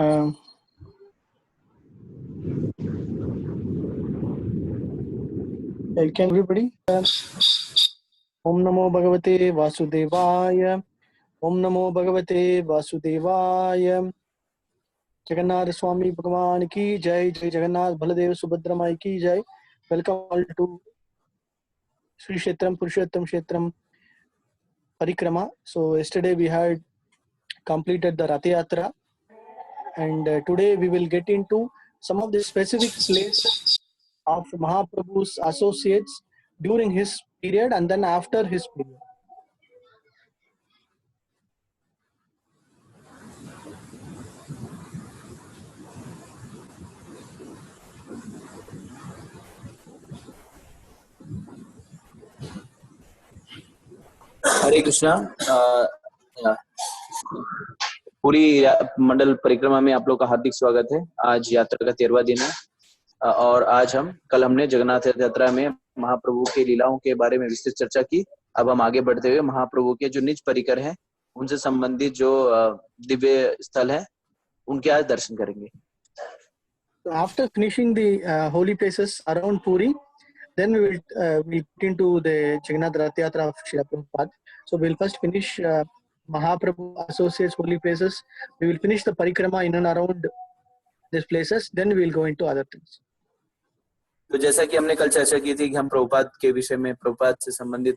Um, can everybody? Om Namo Bhagavate Vasudevaya. Om Namo Bhagavate Vasudevaya. Jagannath Swami Bhagavan ki jai. Jai Jagannath Baladev Subhadra Mai ki jai. Welcome all to Sri Kshetram Purushottam Kshetram Parikrama. So yesterday we had completed the Rath Yatra, and today we will get into some of the specific places of Mahaprabhu's associates during his period and then after his period. हरे कृष्णा। पूरी मंडल परिक्रमा में आप लोग का हार्दिक स्वागत है। आज यात्रा का 13वां दिन है और आज कल हमने जगन्नाथ यात्रा में महाप्रभु के लीलाओं के बारे में विस्तृत चर्चा की। अब हम आगे बढ़ते हुए महाप्रभु के जो निज परिकर हैं उनसे संबंधित जो दिव्य स्थल है उनके आज दर्शन करेंगे। After finishing the holy places around Puri, then we will get into the Jagannath Rath Yatra of Srila Prabhupada. So we will first finish Mahaprabhu associates holy places. We will finish the parikrama in and around these places. Then we will go into other things. तो जैसा कि हमने कल चर्चा की थी कि हम प्रभुपाद के विषय में, प्रभुपाद से संबंधित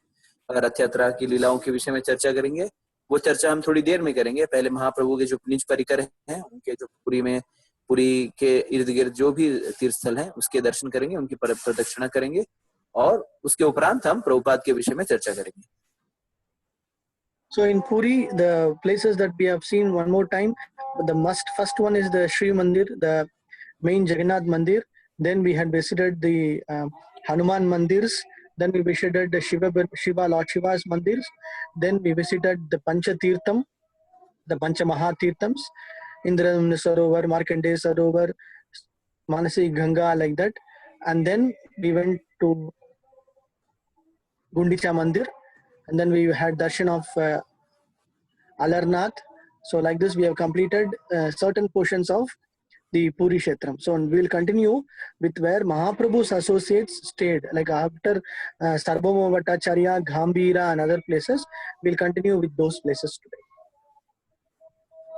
रथ यात्रा की लीलाओं के विषय में चर्चा करेंगे। वो चर्चा हम थोड़ी देर में करेंगे। पहले महाप्रभु के जो निज परिकर हैं उनके जो पुरी के इर्द गिर्द जो भी तीर्थ स्थल हैं उसके दर्शन करेंगे, उनकी प्रदक्षिणा करेंगे और उसके उपरांत हम प्रभुपाद के विषय में चर्चा करेंगे। So in Puri, the places that we have seen one more time, first one is the Sri Mandir, the main Jagannath Mandir. Then we had visited the Hanuman Mandirs. Then we visited the Shiva Lord Shiva's Mandirs. Then we visited the Pancha Tirtham, the Pancha Mahatirthams, Indradumna Sarovar, Markandeya Sarovar, Manasi Ganga, like that. And then we went to Gundicha Mandir. And then we had darshan of Alarnath. So like this, we have completed certain portions of the Puri Kshetram. So we will continue with where Mahaprabhu's associates stayed. Like after Sarvabhauma Bhattacharya, Gambhira and other places, we will continue with those places today.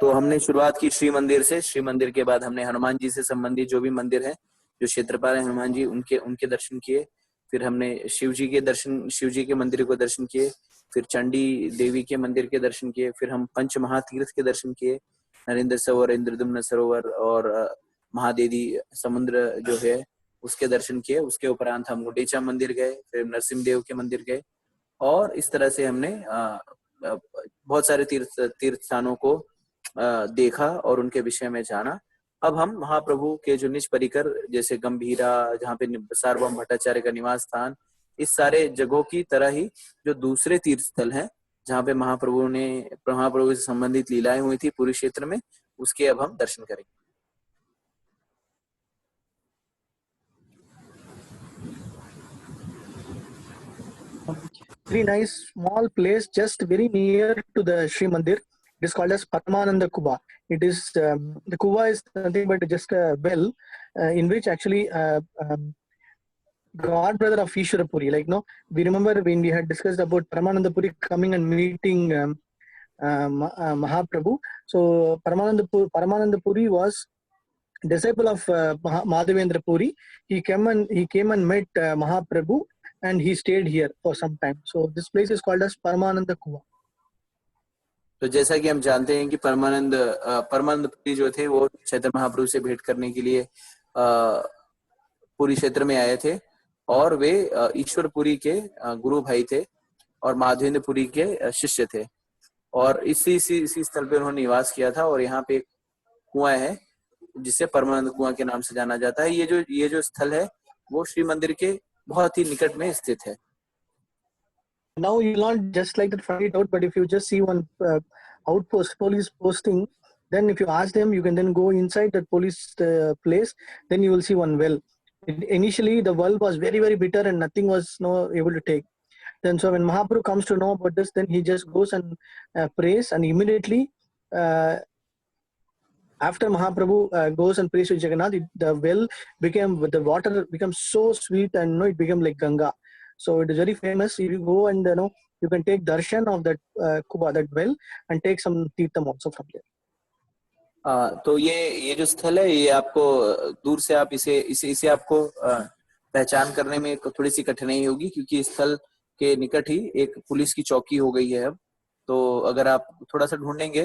तो हमने शुरुआत की श्री मंदिर से। श्री मंदिर के बाद हमने हनुमान जी से संबंधित जो भी मंदिर है, जो क्षेत्रपाल है हनुमान जी, उनके दर्शन किए। फिर हमने शिव जी के मंदिर को दर्शन किए। फिर चंडी देवी के मंदिर के दर्शन किए। फिर हम पंच महातीर्थ के दर्शन किए, नरेंद्र सरोवर, इंद्रदुम्न सरोवर और महादेवी समुद्र जो है उसके दर्शन किए। उसके उपरांत हम गुंडीचा मंदिर गए, फिर नरसिंह देव के मंदिर गए और इस तरह से हमने बहुत सारे तीर्थ स्थानों को देखा और उनके विषय में जाना। अब हम महाप्रभु के जो निज परिकर जैसे गंभीरा, जहाँ पे सार्वभौम भट्टाचार्य का निवास स्थान, इस सारे जगहों की तरह ही जो दूसरे तीर्थ स्थल हैं जहाँ पे महाप्रभु से संबंधित लीलाएं हुई थी पूरी क्षेत्र में, उसके अब हम दर्शन करेंगे। Very nice small place just very near to the Sri Mandir. It is called as Paramananda Kuba. It is the Kuba is nothing but just a well in which actually God brother of Ishwara Puri. Like we remember when we had discussed about Paramananda Puri coming and meeting Mahaprabhu. So Paramananda Puri was disciple of Madhavendra Puri. He came and met Mahaprabhu and he stayed here for some time. So this place is called as Paramananda Kuba. तो जैसा कि हम जानते हैं कि परमानंद पुरी जो थे वो चैतन्य महाप्रभु से भेंट करने के लिए पुरी क्षेत्र में आए थे और वे ईश्वर पुरी के गुरु भाई थे और माधवेंद्र पुरी के शिष्य थे और इसी स्थल पे उन्होंने निवास किया था। और यहाँ पे एक कुआं है जिसे परमानंद कुआं के नाम से जाना जाता है। ये जो स्थल है वो श्री मंदिर के बहुत ही निकट में स्थित है। Now you will not just like that find it out, but if you just see one police posting, then if you ask them, you can then go inside that police place, then you will see one well. Initially the well was very, very bitter and nothing was able to take. Then so when Mahaprabhu comes to know about this, then he just goes and prays, and immediately after Mahaprabhu goes and prays with Jagannath, the water becomes so sweet, and it became like Ganga. So it is very famous. If you go and you can take darshan of that kuba, that well, and take some tirtham also from there. तो ये जो स्थल है, ये आपको दूर से आप इसे आपको पहचान करने में थोड़ी सी कठिनाई होगी, क्योंकि स्थल के निकट ही एक पुलिस की चौकी हो गई है अब। तो अगर आप थोड़ा सा ढूंढेंगे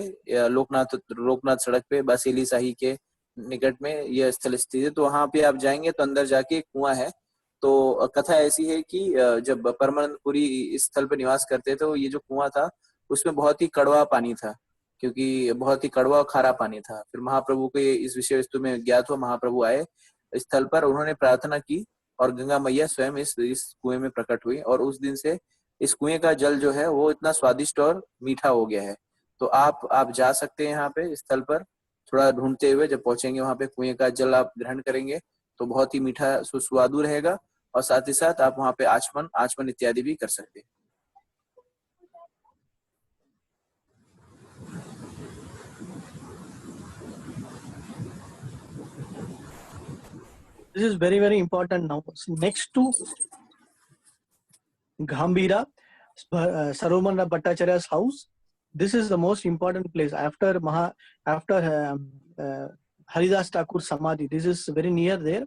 लोकनाथ सड़क पे बासेली शाही के निकट में यह स्थल स्थित है, तो वहां पे आप जाएंगे तो अंदर जाके एक कुआं है। तो कथा ऐसी है कि जब परमानंदपुरी इस स्थल पर निवास करते थे, तो ये जो कुआं था उसमें बहुत ही कड़वा पानी था, क्योंकि बहुत ही कड़वा और खारा पानी था। फिर महाप्रभु को इस विषय वस्तु में ज्ञात हुआ, महाप्रभु आए स्थल पर, उन्होंने प्रार्थना की और गंगा मैया स्वयं इस कुएं में प्रकट हुई, और उस दिन से इस कुएं का जल जो है वो इतना स्वादिष्ट और मीठा हो गया है। तो आप जा सकते हैं यहाँ पे स्थल पर, थोड़ा ढूंढते हुए जब पहुंचेंगे वहां पे कुएं का जल आप ग्रहण करेंगे तो बहुत ही मीठा सुस्वादु रहेगा, और साथ ही साथ आप वहां पे आचमन इत्यादि भी कर सकते हैं। This is very, very important now. Next to Gambhira, Saromana Bhattacharya's house, this is the most important place after Haridas Thakur Samadhi. This is very near there,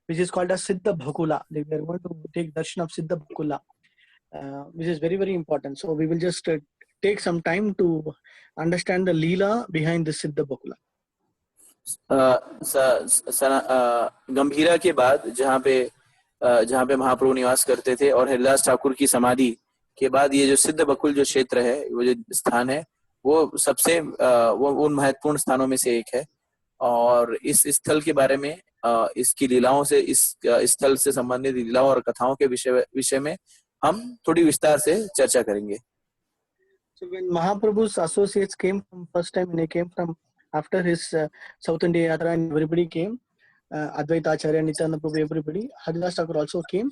which is called as Siddha Bhakula. We are going to take darshan of Siddha Bhakula, which is very, very important. So we will just take some time to understand the Leela behind the Siddha Bhakula. गंभीरा के बाद जहाँ पे महाप्रभु निवास करते थे और हरिदास ठाकुर की समाधि के बाद ये जो सिद्ध बकुल जो क्षेत्र है, वो जो स्थान है, वो सबसे वो उन महत्वपूर्ण स्थानों में से एक है। और इस स्थल के बारे में इसकी लीलाओं से, इस स्थल से संबंधित लीलाओं और कथाओं के विषय में हम थोड़ी विस्तार से चर्चा करेंगे। So when Mahaprabhu's associates came from first time, when they came from after his South India Yatra, and everybody came, Advaita Acharya, Nityananda Prabhu, everybody, Haridas Thakur also came,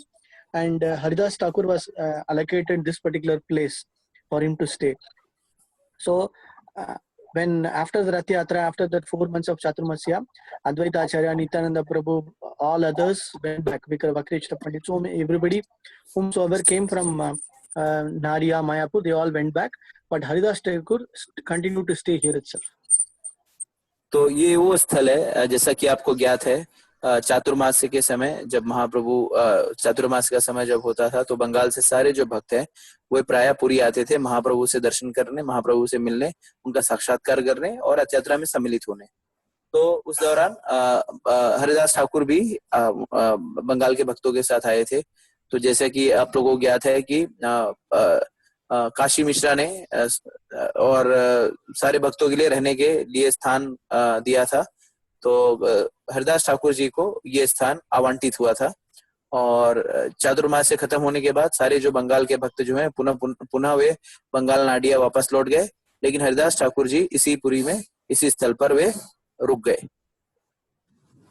and Haridas Thakur was allocated this particular place for him to stay. So when after the Rath Yatra, after that 4 months of Chaturmasya, Advaita Acharya, Nityananda Prabhu, all others went back. Vakreshwara Pandit, so everybody whomsoever came from Nadia, Mayapur, they all went back, but Haridas Thakur continued to stay here itself. तो ये वो स्थल है, जैसा कि आपको ज्ञात है, चातुर्मास्य के समय जब महाप्रभु चातुर्मास का समय जब होता था, तो बंगाल से सारे जो भक्त हैं वो प्रायः पुरी आते थे महाप्रभु से दर्शन करने, महाप्रभु से मिलने, उनका साक्षात्कार करने और रथ यात्रा में सम्मिलित होने। तो उस दौरान हरिदास ठाकुर भी बंगाल के भक्तों के साथ आए थे। तो जैसे कि आप लोगों को ज्ञात है कि काशी मिश्रा ने और सारे भक्तों के लिए रहने के लिए स्थान दिया था, तो हरिदास ठाकुर जी को ये स्थान आवंटित हुआ था। और चातुर्मास से खत्म होने के बाद सारे जो बंगाल के भक्त जो हैं पुनः वे बंगाल नाडिया वापस लौट गए, लेकिन हरिदास ठाकुर जी इसी पुरी में, इसी स्थल पर वे रुक गए।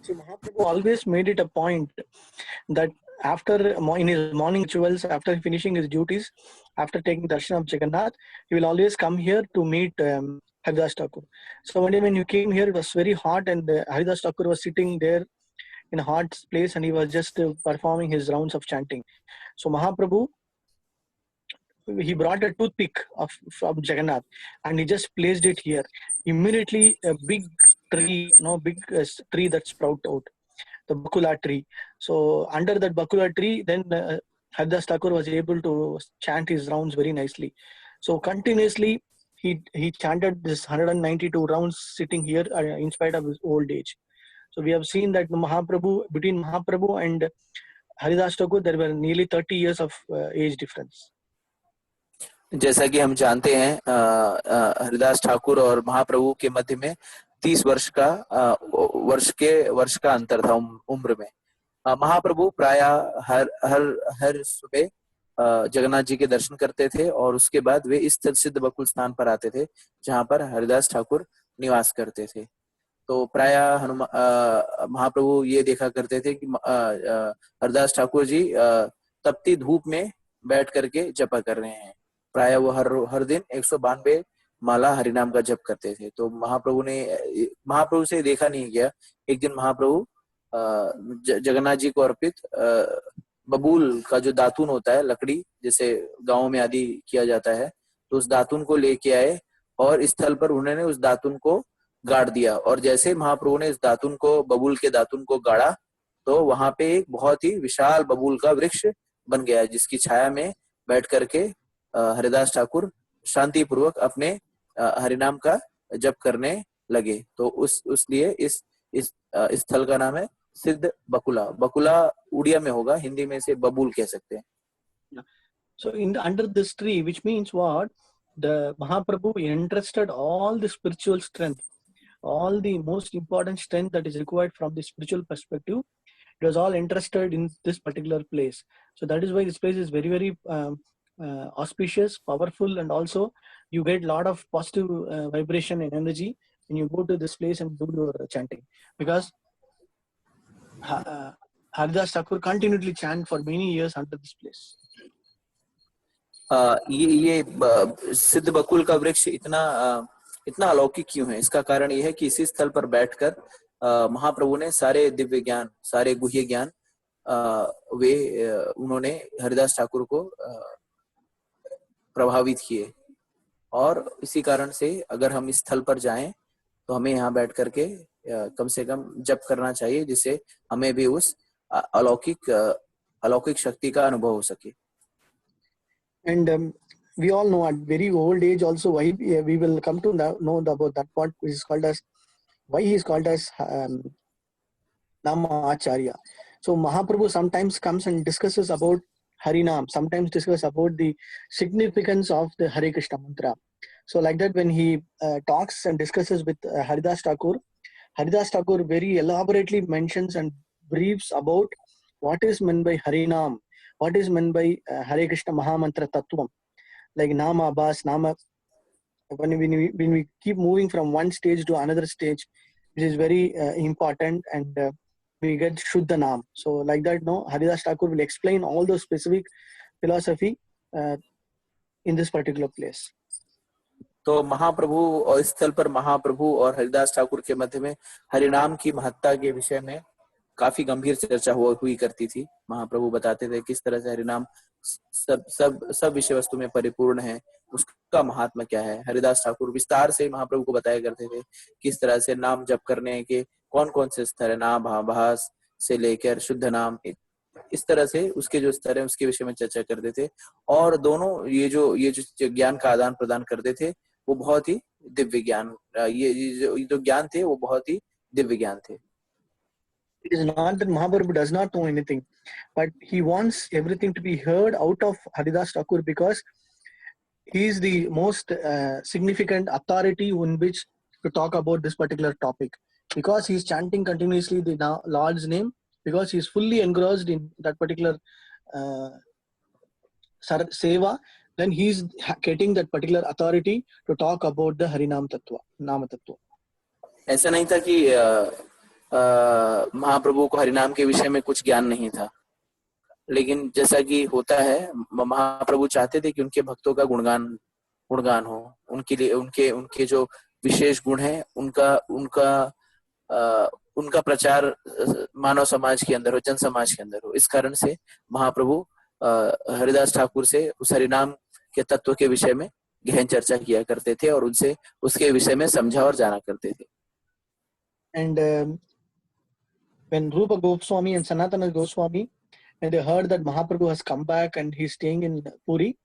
So Mahaprabhu always made it a point that after in his morning rituals, after finishing his duties, after taking darshan of Jagannath, he will always come here to meet Haridas Thakur. So one day when you came here, it was very hot, and Haridas Thakur was sitting there in a hot place, and he was just performing his rounds of chanting. So Mahaprabhu, he brought a toothpick from Jagannath, and he just placed it here. Immediately, a big tree, tree that sprout out, the Bakula tree. So under that Bakula tree, then Haridas Thakur was able to chant his rounds very nicely. So continuously, he chanted this 192 rounds sitting here in spite of his old age. So we have seen that between Mahaprabhu and Haridas Thakur, there were nearly 30 years of age difference. जैसा कि हम जानते हैं हरिदास ठाकुर और महाप्रभु के मध्य में 30 वर्ष का अंतर था उम्र में। महाप्रभु प्रायः हर सुबह जगन्नाथ जी के दर्शन करते थे और उसके बाद वे इस सिद्ध बकुल स्थान पर आते थे जहां पर हरिदास ठाकुर निवास करते थे। तो प्रायः महाप्रभु ये देखा करते थे कि हरिदास ठाकुर जी तपती धूप में बैठ करके जपा कर रहे हैं। प्रायः वो हर दिन 192 माला हरिनाम का जप करते थे। तो महाप्रभु से देखा नहीं गया। एक दिन महाप्रभु जगन्नाथ जी को अर्पित बबूल का जो दातून होता है, लकड़ी जैसे गाँव में आदि किया जाता है, तो उस दातून को लेके आए और इस स्थल पर उन्होंने उस दातून को गाड़ दिया। और जैसे महाप्रभु ने इस दातून को, बबूल के दातून को गाड़ा, तो वहां पे एक बहुत ही विशाल बबूल का वृक्ष बन गया, जिसकी छाया में बैठ करके हरिदास ठाकुर शांति पूर्वक अपने हरिनाम का जप करने लगे। तो उस लिए इस स्थल का नाम है सिद्ध बकुला। बकुला उड़िया में होगा, हिंदी में इसे बबूल कह सकते हैं। So under this tree, which means what? The Mahaprabhu entrusted all the spiritual strength, all the most important strength that is required from the spiritual perspective. It was all entrusted in this particular place. So that is why this place is very, very auspicious, powerful, and also you get a lot of positive vibration and energy when you go to this place and do your chanting. Because Haridas Thakur continually chant for many years under this place. ये सिद्ध बकुल का वृक्ष इतना अलौकिक क्यों है? इसका कारण ये है कि इसी स्थल पर बैठकर महाप्रभु ने सारे दिव्य ज्ञान, सारे गुह्य ज्ञान उन्होंने हरिदास ठाकुर को प्रभावित किए। और इसी कारण से अगर हम इस स्थल पर जाएं तो हमें यहाँ बैठ करके कम से कम जप करना चाहिए, जिससे हमें भी उस अलौकिक शक्ति का अनुभव हो सके। And we all know at very old age also why we will come to know about that part, which is called as why he is called as Nama Acharya. So Mahaprabhu sometimes comes and discusses about Harinam, sometimes discuss about the significance of the Hare Krishna mantra. So like that, when he talks and discusses with Haridas Thakur very elaborately mentions and briefs about what is meant by Harinam, what is meant by Hare Krishna Mahamantra Tattvam, like Nama, Bas, Nama. When we keep moving from one stage to another stage, which is very important, and we get Shuddha Nam. So like that, no, Haridas Thakur will explain all those specific philosophy in this particular place. तो महाप्रभु और इस स्थल पर महाप्रभु और हरिदास ठाकुर के मध्य में हरिनाम की महत्ता के विषय में काफी गंभीर चर्चा हुई करती थी। महाप्रभु बताते थे किस तरह से हरिनाम सब विषय वस्तु में परिपूर्ण है, उसका महात्मा क्या है। हरिदास ठाकुर विस्तार से महाप्रभु को बताया करते थे किस तरह से नाम जप करने के कौन कौन से स्तर है, नाम भास से लेकर शुद्ध नाम, इस तरह से उसके जो स्तर है उसके विषय में चर्चा करते थे। और दोनों ये जो ज्ञान का आदान प्रदान करते थे वो बहुत ही दिव्य ज्ञान, ये जो ज्ञान थे वो बहुत ही दिव्य ज्ञान थे। It is not that Mahaprabhu does not know anything, but he wants everything to be heard out of Haridas Thakur, because he is the most significant authority in which to talk about this particular topic. Because he is chanting continuously the Lord's name, because he is fully engrossed in that particular seva, then he is getting that particular authority to talk about the Harinam Tattva, Nama Tattva. ऐसा नहीं था कि महाप्रभु को हरिनाम के विषय में कुछ ज्ञान नहीं था, लेकिन जैसा कि होता है महाप्रभु चाहते थे कि उनके भक्तों का गुणगान हो, उनके लिए उनके जो विशेष गुण है उनका प्रचार मानव समाज के अंदर हो, जन समाज के अंदर हो। इस कारण से महाप्रभु हरिदास ठाकुर से उस हरिनाम के तत्व के विषय में गहन चर्चा किया करते थे और उनसे उसके विषय में समझा और जाना करते थे। And when Rupa Goswami and Sanatana Goswami, when they heard that Mahaprabhu has come back and he's staying in Puri,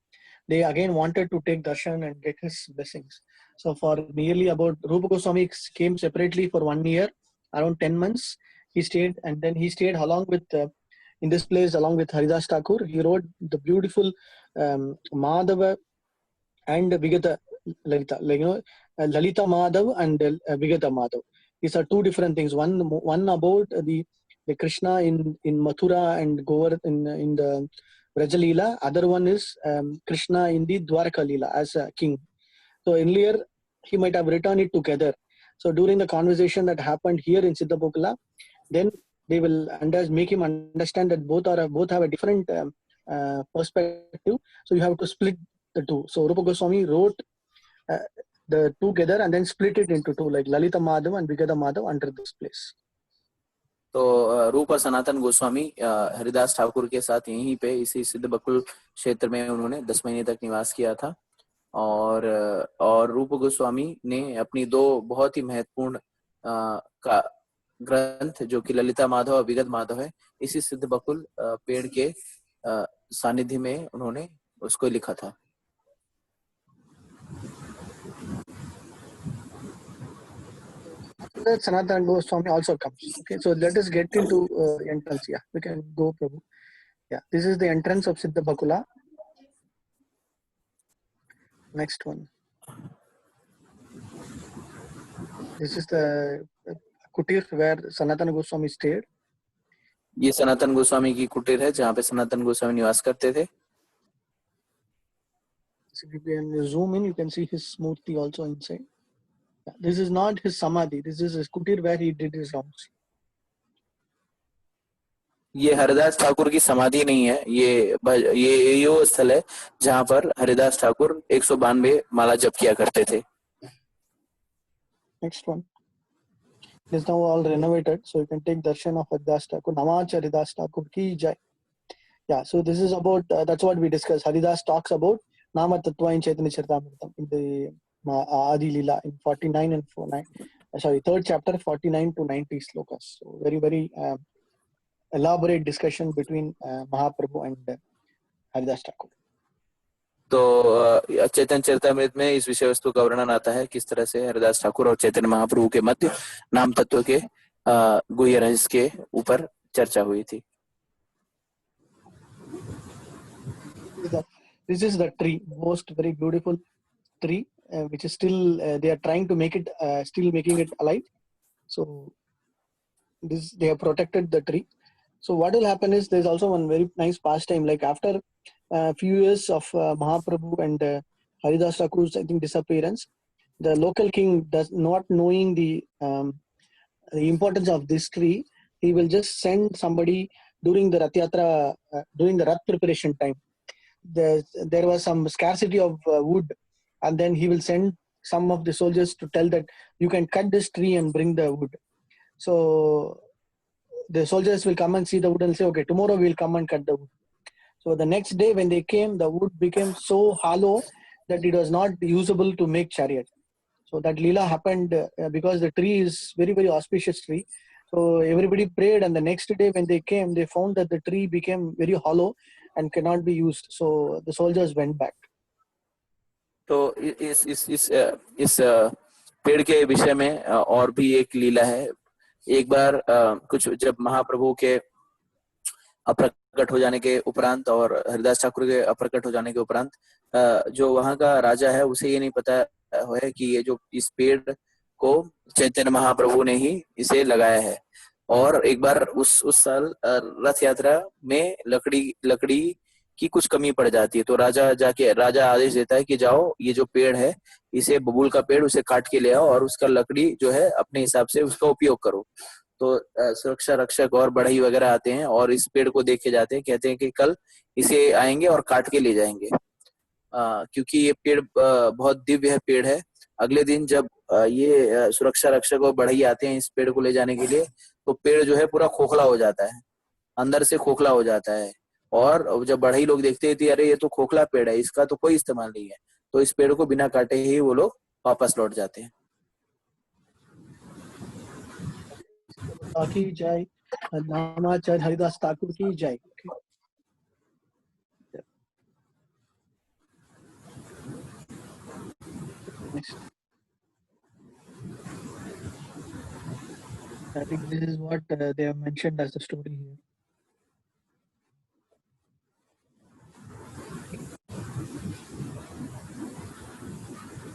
they again wanted to take darshan and get his blessings. So for nearly about, Rupa Goswami came separately for 1 year, around 10 months. He stayed, and then he stayed along with in this place along with Haridas Thakur. He wrote the beautiful Madhava and Vigata Lalita, like, Lalita Madhav and Vigata Madhav. These are two different things. One about the Krishna in Mathura and Govardhan in the Vrajalila. Other one is Krishna in the Dwarka Leela as a king. So earlier he might have written it together. So during the conversation that happened here in Siddhabokala, then they will make him understand that both have a different perspective. So you have to split the two. So Rupa Goswami wrote the together and then split it into two, like Lalita Madhav and Vigada Madhav under this place. तो रूप और सनातन गोस्वामी हरिदास ठाकुर के साथ यहीं पे इसी सिद्ध बकुल क्षेत्र में उन्होंने 10 महीने तक निवास किया था, और रूप गोस्वामी ने अपनी दो बहुत ही महत्वपूर्ण का ग्रंथ जो कि ललिता माधव और विगत माधव है, इसी सिद्ध बकुल पेड़ के सानिध्य में उन्होंने उसको लिखा था. That Sanatana Goswami also comes. Okay, so let us get into entrance. Yeah, we can go, Prabhu. Yeah, this is the entrance of Siddha Bakula. Next one. This is the kutir where Sanatana Goswami stayed. ये सनातन गोस्वामी की कुटीर है जहाँ पे सनातन गोस्वामी निवास करते थे. So if you can zoom in, you can see his murti also inside. Yeah, this is not his samadhi. This is his kutir where he did his rounds. ये हरिदास ठाकुर की समाधि नहीं है, ये वो स्थल है जहाँ पर हरिदास ठाकुर 192 माला जप किया करते थे. Next one. It is now all renovated, so you can take darshan of Haridas Thakur. Namach Haridas Thakur ki jai. Yeah, so this is about, that's what we discussed. Haridas talks about Nama Tattva in Chaitanya Charitamrita in the Adi Lila in 49 and 49. Sorry, third chapter, 49 to 90 slokas. So very, very elaborate discussion between Mahaprabhu and Haridas Thakur. तो चैतन्य चरितामृत में इस विषय वस्तु का वर्णन आता है किस तरह से हरिदास ठाकुर और चैतन्य महाप्रभु के मध्य नाम तत्व के गुह्य रहस्य के ऊपर चर्चा हुई थी. This is the tree, most very beautiful tree, which is still they are trying to make it, still making it alive. So this they have protected the tree. So what will happen is there's also one very nice pastime. Like after a few years of Mahaprabhu and Haridas Thakur's disappearance, the local king does not knowing the importance of this tree, he will just send somebody during the Rath Yatra, during the Rath preparation time. There was some scarcity of wood, and then he will send some of the soldiers to tell that you can cut this tree and bring the wood. So the soldiers will come and see the wood and say, okay, tomorrow we'll come and cut the wood. So the next day when they came, the wood became so hollow that it was not usable to make chariot. So that Leela happened because the tree is very, very auspicious tree. So everybody prayed, and the next day when they came, they found that the tree became very hollow and cannot be used. So the soldiers went back. तो इस पेड़ के विषय में और भी एक लीला है. एक बार कुछ जब महाप्रभु के अप्रकट हो जाने के उपरांत और हरिदास ठाकुर के अप्रकट हो जाने के उपरांत जो वहाँ का राजा है उसे ये नहीं पता है कि ये जो इस पेड़ को चैतन्य महाप्रभु ने ही इसे लगाया है. और एक बार उस साल रथ यात्रा में लकड़ी की कुछ कमी पड़ जाती है, तो राजा आदेश देता है कि जाओ ये जो पेड़ है इसे बबूल का पेड़ उसे काट के ले आओ और उसका लकड़ी जो है अपने हिसाब से उसका उपयोग करो. तो सुरक्षा रक्षक और बढ़ई वगैरह आते हैं और इस पेड़ को देख के जाते हैं, कहते हैं कि कल इसे आएंगे और काट के ले जाएंगे, क्योंकि ये पेड़ बहुत दिव्य पेड़ है. अगले दिन जब ये सुरक्षा रक्षक और बढ़ई आते हैं इस पेड़ को ले जाने के लिए, तो पेड़ जो है पूरा खोखला हो जाता है, अंदर से खोखला हो जाता है. और जब बढ़ई लोग देखते हैं अरे ये तो खोखला पेड़ है, इसका तो कोई इस्तेमाल नहीं है, तो इस पेड़ को बिना काटे ही वो लोग वापस लौट जाते हैं. की जय, नामाचार्य हरिदास ठाकुर की जय. Next. I think this is what they have mentioned as the story here.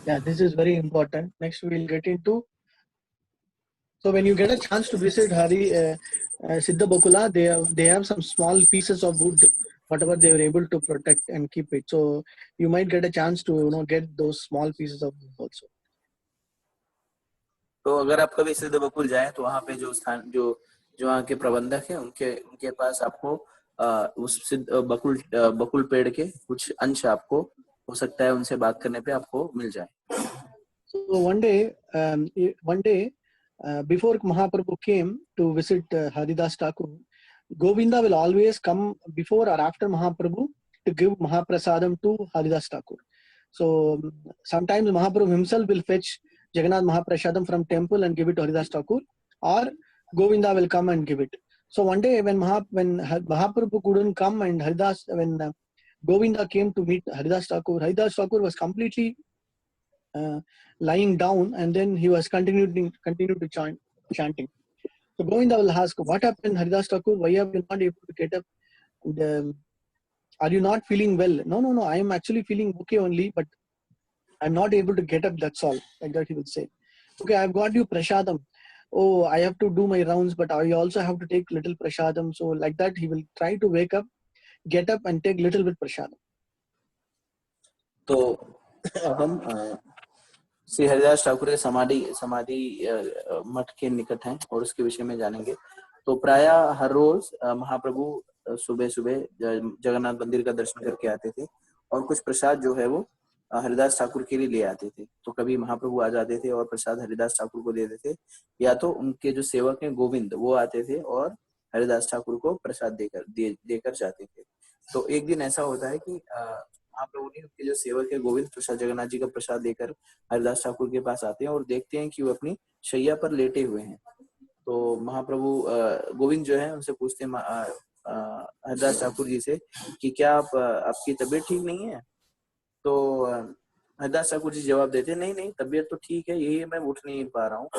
Yeah, this is very important. Next we will get into. So when you get a chance to visit Siddha Bakula, they have some small pieces of wood, whatever they were able to protect and keep it. So you might get a chance to get those small pieces of wood also. तो अगर आप कभी सिद्ध बकुल जाए तो वहाँ पे जो स्थान जो वहाँ के प्रबंधक हैं उनके पास आपको उस सिद्ध बकुल पेड़ के कुछ अंश आपको हो सकता है उनसे बात करने पे आपको मिल जाए. So one day, before Mahaprabhu came to visit Haridas Thakur, Govinda will always come before or after Mahaprabhu to give Mahaprasadam to Haridas Thakur. So sometimes Mahaprabhu himself will fetch Jagannath Mahaprasadam from temple and give it to Haridas Thakur, or Govinda will come and give it. So one day when Mahaprabhu couldn't come and when Govinda came to meet Haridas Thakur was completely lying down, and then he was continued to chanting. So Govinda will ask, what happened, Haridas Thakur? Why are you not able to get up? And, are you not feeling well? No, I am actually feeling okay only, but I'm not able to get up, that's all. Like that he will say. Okay, I've got you prasadam. Oh, I have to do my rounds, but I also have to take little prasadam. So like that he will try to wake up, get up and take little bit prasadam. तो अब हम श्री हरिदास ठाकुर के समाधि मठ के निकट हैं और उसके विषय में जानेंगे। तो प्राय हर रोज महाप्रभु सुबह सुबह जगन्नाथ मंदिर का दर्शन करके आते थे और कुछ प्रसाद जो है वो हरिदास ठाकुर के लिए ले आते थे। तो कभी महाप्रभु आ जाते थे और प्रसाद हरिदास ठाकुर को देते थे, या तो उनके जो सेवक हैं गोविंद वो आते थे और हरिदास ठाकुर को प्रसाद देकर जाते थे। तो एक दिन ऐसा होता है कि महाप्रभु ने उनके जो सेवक है गोविंद प्रसाद जगन्नाथ जी का प्रसाद देकर हरिदास ठाकुर के पास आते हैं और देखते हैं कि वो अपनी शैया पर लेटे हुए हैं। तो महाप्रभु गोविंद जो है उनसे पूछते हैं हरिदास ठाकुर जी से कि क्या आपकी तबीयत ठीक नहीं है? तो हरिदास ठाकुर जी जवाब देते नहीं तबीयत तो ठीक है, यही मैं उठ नहीं पा रहा हूँ।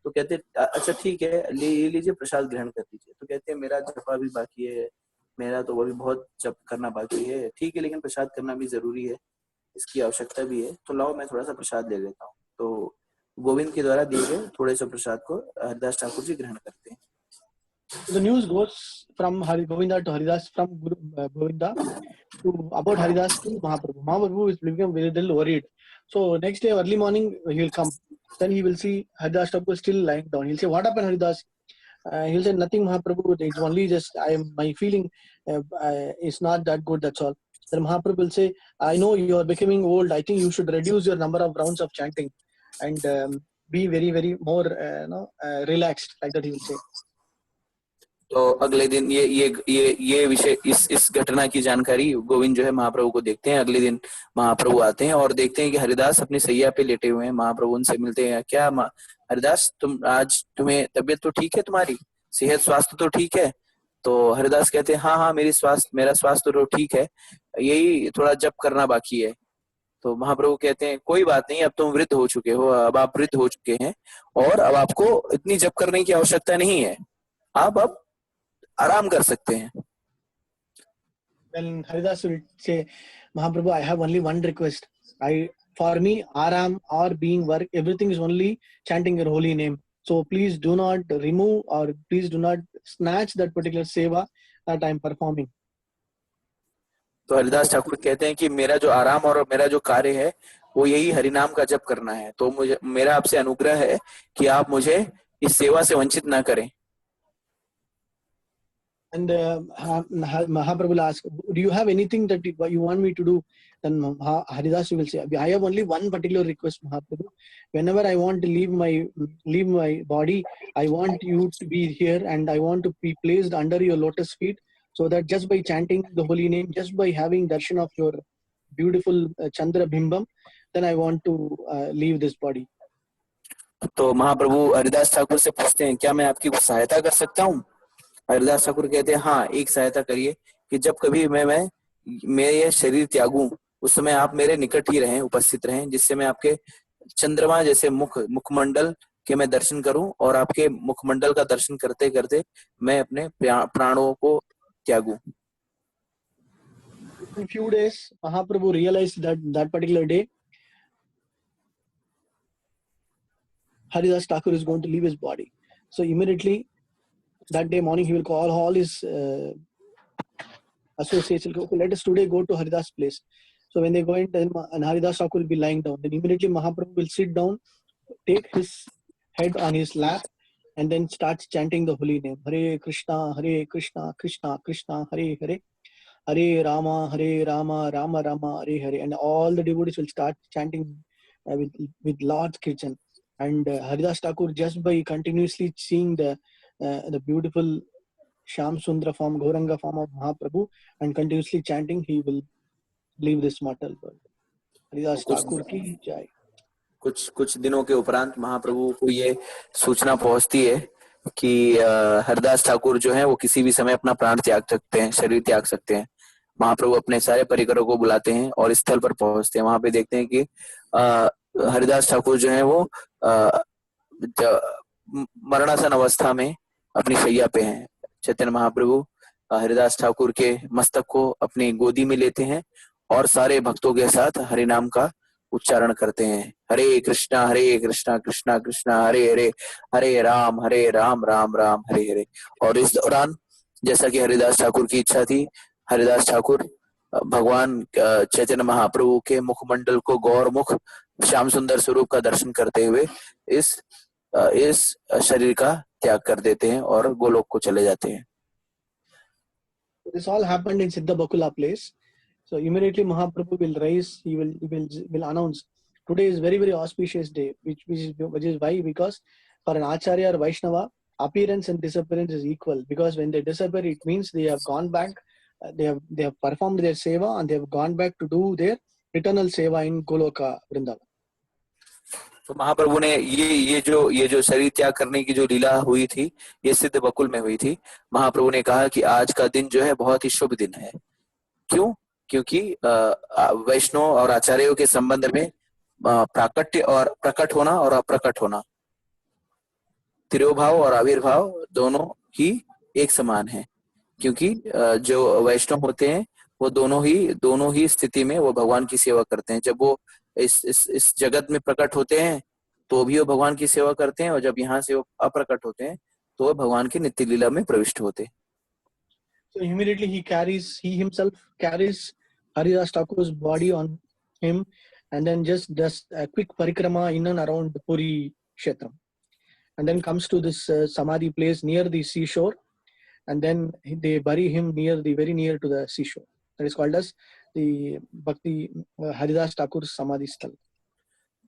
तो कहते अच्छा ठीक है, ये लीजिए प्रसाद ग्रहण कर लीजिए। तो कहते हैं मेरा जपा भी बाकी है, मेरा तो अभी बहुत जप करना बाकी है। ठीक है, लेकिन प्रसाद करना भी जरूरी है, इसकी आवश्यकता भी है, तो लाओ मैं थोड़ा सा प्रसाद ले लेता हूँ। तो गोविंद के द्वारा दिए गए थोड़े से प्रसाद को हरिदास ठाकुर जी ग्रहण करते हैं। The news goes from Govinda to Haridas, from Govinda to about Haridas to Mahaprabhu. Mahaprabhu is become very little worried. So next day early morning he will come. Then he will see Haridas Thakur still lying down. He'll say, "What happened, Haridas?" He'll say, "Nothing, Mahaprabhu. It's only just my feeling is not that good. That's all." Then Mahaprabhu will say, "I know you are becoming old. I think you should reduce your number of rounds of chanting and be very more relaxed." Like that he will say. तो अगले दिन ये विषय इस घटना की जानकारी गोविंद जो है महाप्रभु को देखते हैं। अगले दिन महाप्रभु आते हैं और देखते हैं कि हरिदास अपनी सैया पे लेटे हुए हैं। महाप्रभु उनसे मिलते हैं, क्या हरिदास तुम्हें तबीयत तो ठीक है, तुम्हारी सेहत स्वास्थ्य तो ठीक है? तो हरिदास कहते हैं हाँ मेरा स्वास्थ्य तो ठीक है, यही थोड़ा जप करना बाकी है। तो महाप्रभु कहते हैं कोई बात नहीं, अब तुम वृद्ध हो चुके हो, अब आप वृद्ध हो चुके हैं और अब आपको इतनी जप करने की आवश्यकता नहीं है, आप अब आराम कर सकते हैं। Then Haridas will say, Mahaprabhu, I have only one request. For me, aram or being work, everything is only chanting your holy name. So please do not remove or please do not snatch that particular seva that I am performing. तो हरिदास ठाकुर कहते हैं कि मेरा जो आराम और मेरा जो कार्य है वो यही हरिनाम का जप करना है, तो मेरा आपसे अनुग्रह है कि आप मुझे इस सेवा से वंचित ना करें। And Mahaprabhu will ask, do you have anything that you want me to do? Then Haridas will say, I have only one particular request, Mahaprabhu. Whenever I want to leave my body, I want you to be here and I want to be placed under your lotus feet, so that just by chanting the holy name, just by having darshan of your beautiful Chandra Bimbam, then I want to leave this body. तो महाप्रभु हरिदास ठाकुर से पूछते हैं, क्या मैं आपकी कुछ सहायता कर सकता हूँ? हरिदास ठाकुर कहते हैं हाँ, एक सहायता करिए कि जब कभी मैं ये शरीर त्यागूं उस समय आप मेरे निकट ही रहें, उपस्थित रहें, जिससे मैं आपके चंद्रमा जैसे मुखमंडल के मैं दर्शन करूं और आपके मुखमंडल का दर्शन करते करते मैं अपने प्राणों को त्यागूं। In few days, Mahaprabhu realized that particular day, Haridas Thakur is going to leave his body. So immediately that day morning, he will call all his associates. Okay, let us today go to Haridas' place. So when they go in, then and Haridas Thakur will be lying down. Then immediately Mahaprabhu will sit down, take his head on his lap, and then starts chanting the holy name. Hare Krishna, Krishna Krishna, Hare Hare. Hare Rama, Rama Rama, Hare Hare. And all the devotees will start chanting with large kitchen. And Haridas Thakur, just by continuously seeing the beautiful Shyam Sundara form, Gauranga form of Mahaprabhu, and continuously chanting, he will leave this mortal world. Haridas कुछ Thakur ki jai. कुछ दिनों के उपरांत महाप्रभु को ये सूचना पहुंचती है कि हरदास ठाकुर जो है वो किसी भी समय अपना प्राण त्याग सकते हैं, शरीर त्याग सकते हैं। महाप्रभु अपने सारे परिकरों को बुलाते हैं और स्थल पर पहुंचते हैं। वहां पे देखते हैं कि हरिदास ठाकुर जो है वो मरणासन अवस्था में अपनी शैया पे हैं। चैतन्य महाप्रभु हरिदास ठाकुर के मस्तक को अपनी गोदी में लेते हैं और सारे भक्तों के साथ हरि नाम का उच्चारण करते हैं। हरे कृष्णा कृष्णा कृष्णा हरे हरे, हरे राम राम राम हरे हरे। और इस दौरान जैसा कि हरिदास ठाकुर की इच्छा थी, हरिदास ठाकुर भगवान चैतन्य महाप्रभु के मुखमंडल को गौर मुख श्याम सुंदर स्वरूप का दर्शन करते हुए इस शरीर का त्याग कर देते हैं और गोलोक को चले जाते हैं। This all happened in Siddha Bakula place. So immediately Mahaprabhu will rise. He will announce today is very auspicious day, which is why, because for an Acharya or Vaishnava, appearance and disappearance is equal. Because when they disappear, it means they have gone back. They have performed their seva and they have gone back to do their eternal seva in Goloka Vrindavan. तो महाप्रभु ने ये जो शरीर त्याग करने की जो लीला हुई थी, ये सिद्ध बकुल में हुई थी। महाप्रभु ने कहा कि आज का दिन जो है बहुत ही शुभ दिन है। क्यों? क्योंकि वैष्णव और आचार्यों के संबंध में प्राकट्य और प्रकट होना और अप्रकट होना, तिरोभाव और आविर्भाव दोनों ही एक समान है। क्योंकि जो वैष्णव होते हैं वो दोनों ही स्थिति में वो भगवान की सेवा करते हैं। जब वो इस जगत में प्रकट होते हैं तो भी वो भगवान की सेवा करते हैं, और जब यहाँ से वो अप्रकट होते हैं तो वो भगवान की नित्य लीला में प्रविष्ट होते हैं। So immediately he himself carries Haridas Thakur's body on him, and then just does a quick parikrama in and around Puri Kshetram, and then comes to this Samadhi place near the seashore, and then they bury him very near to the seashore. That is called as the Bhakti Haridas Thakur's Samadhi Sthal.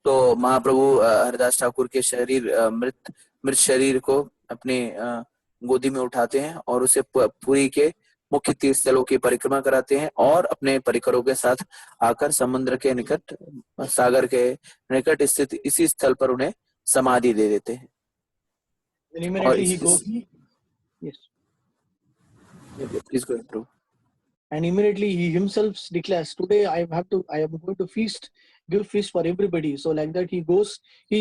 तो महाप्रभु हरिदास ठाकुर के शरीर मृत शरीर को अपने गोदी में उठाते हैं और उसे पुरी के मुख्य तीर्थ स्थलों की परिक्रमा कराते हैं और अपने परिकरों के साथ आकर समुद्र के निकट, सागर के निकट स्थित इसी स्थल पर उन्हें समाधि दे देते हैं। And immediately he himself declares, today I am going to give feast for everybody. So like that he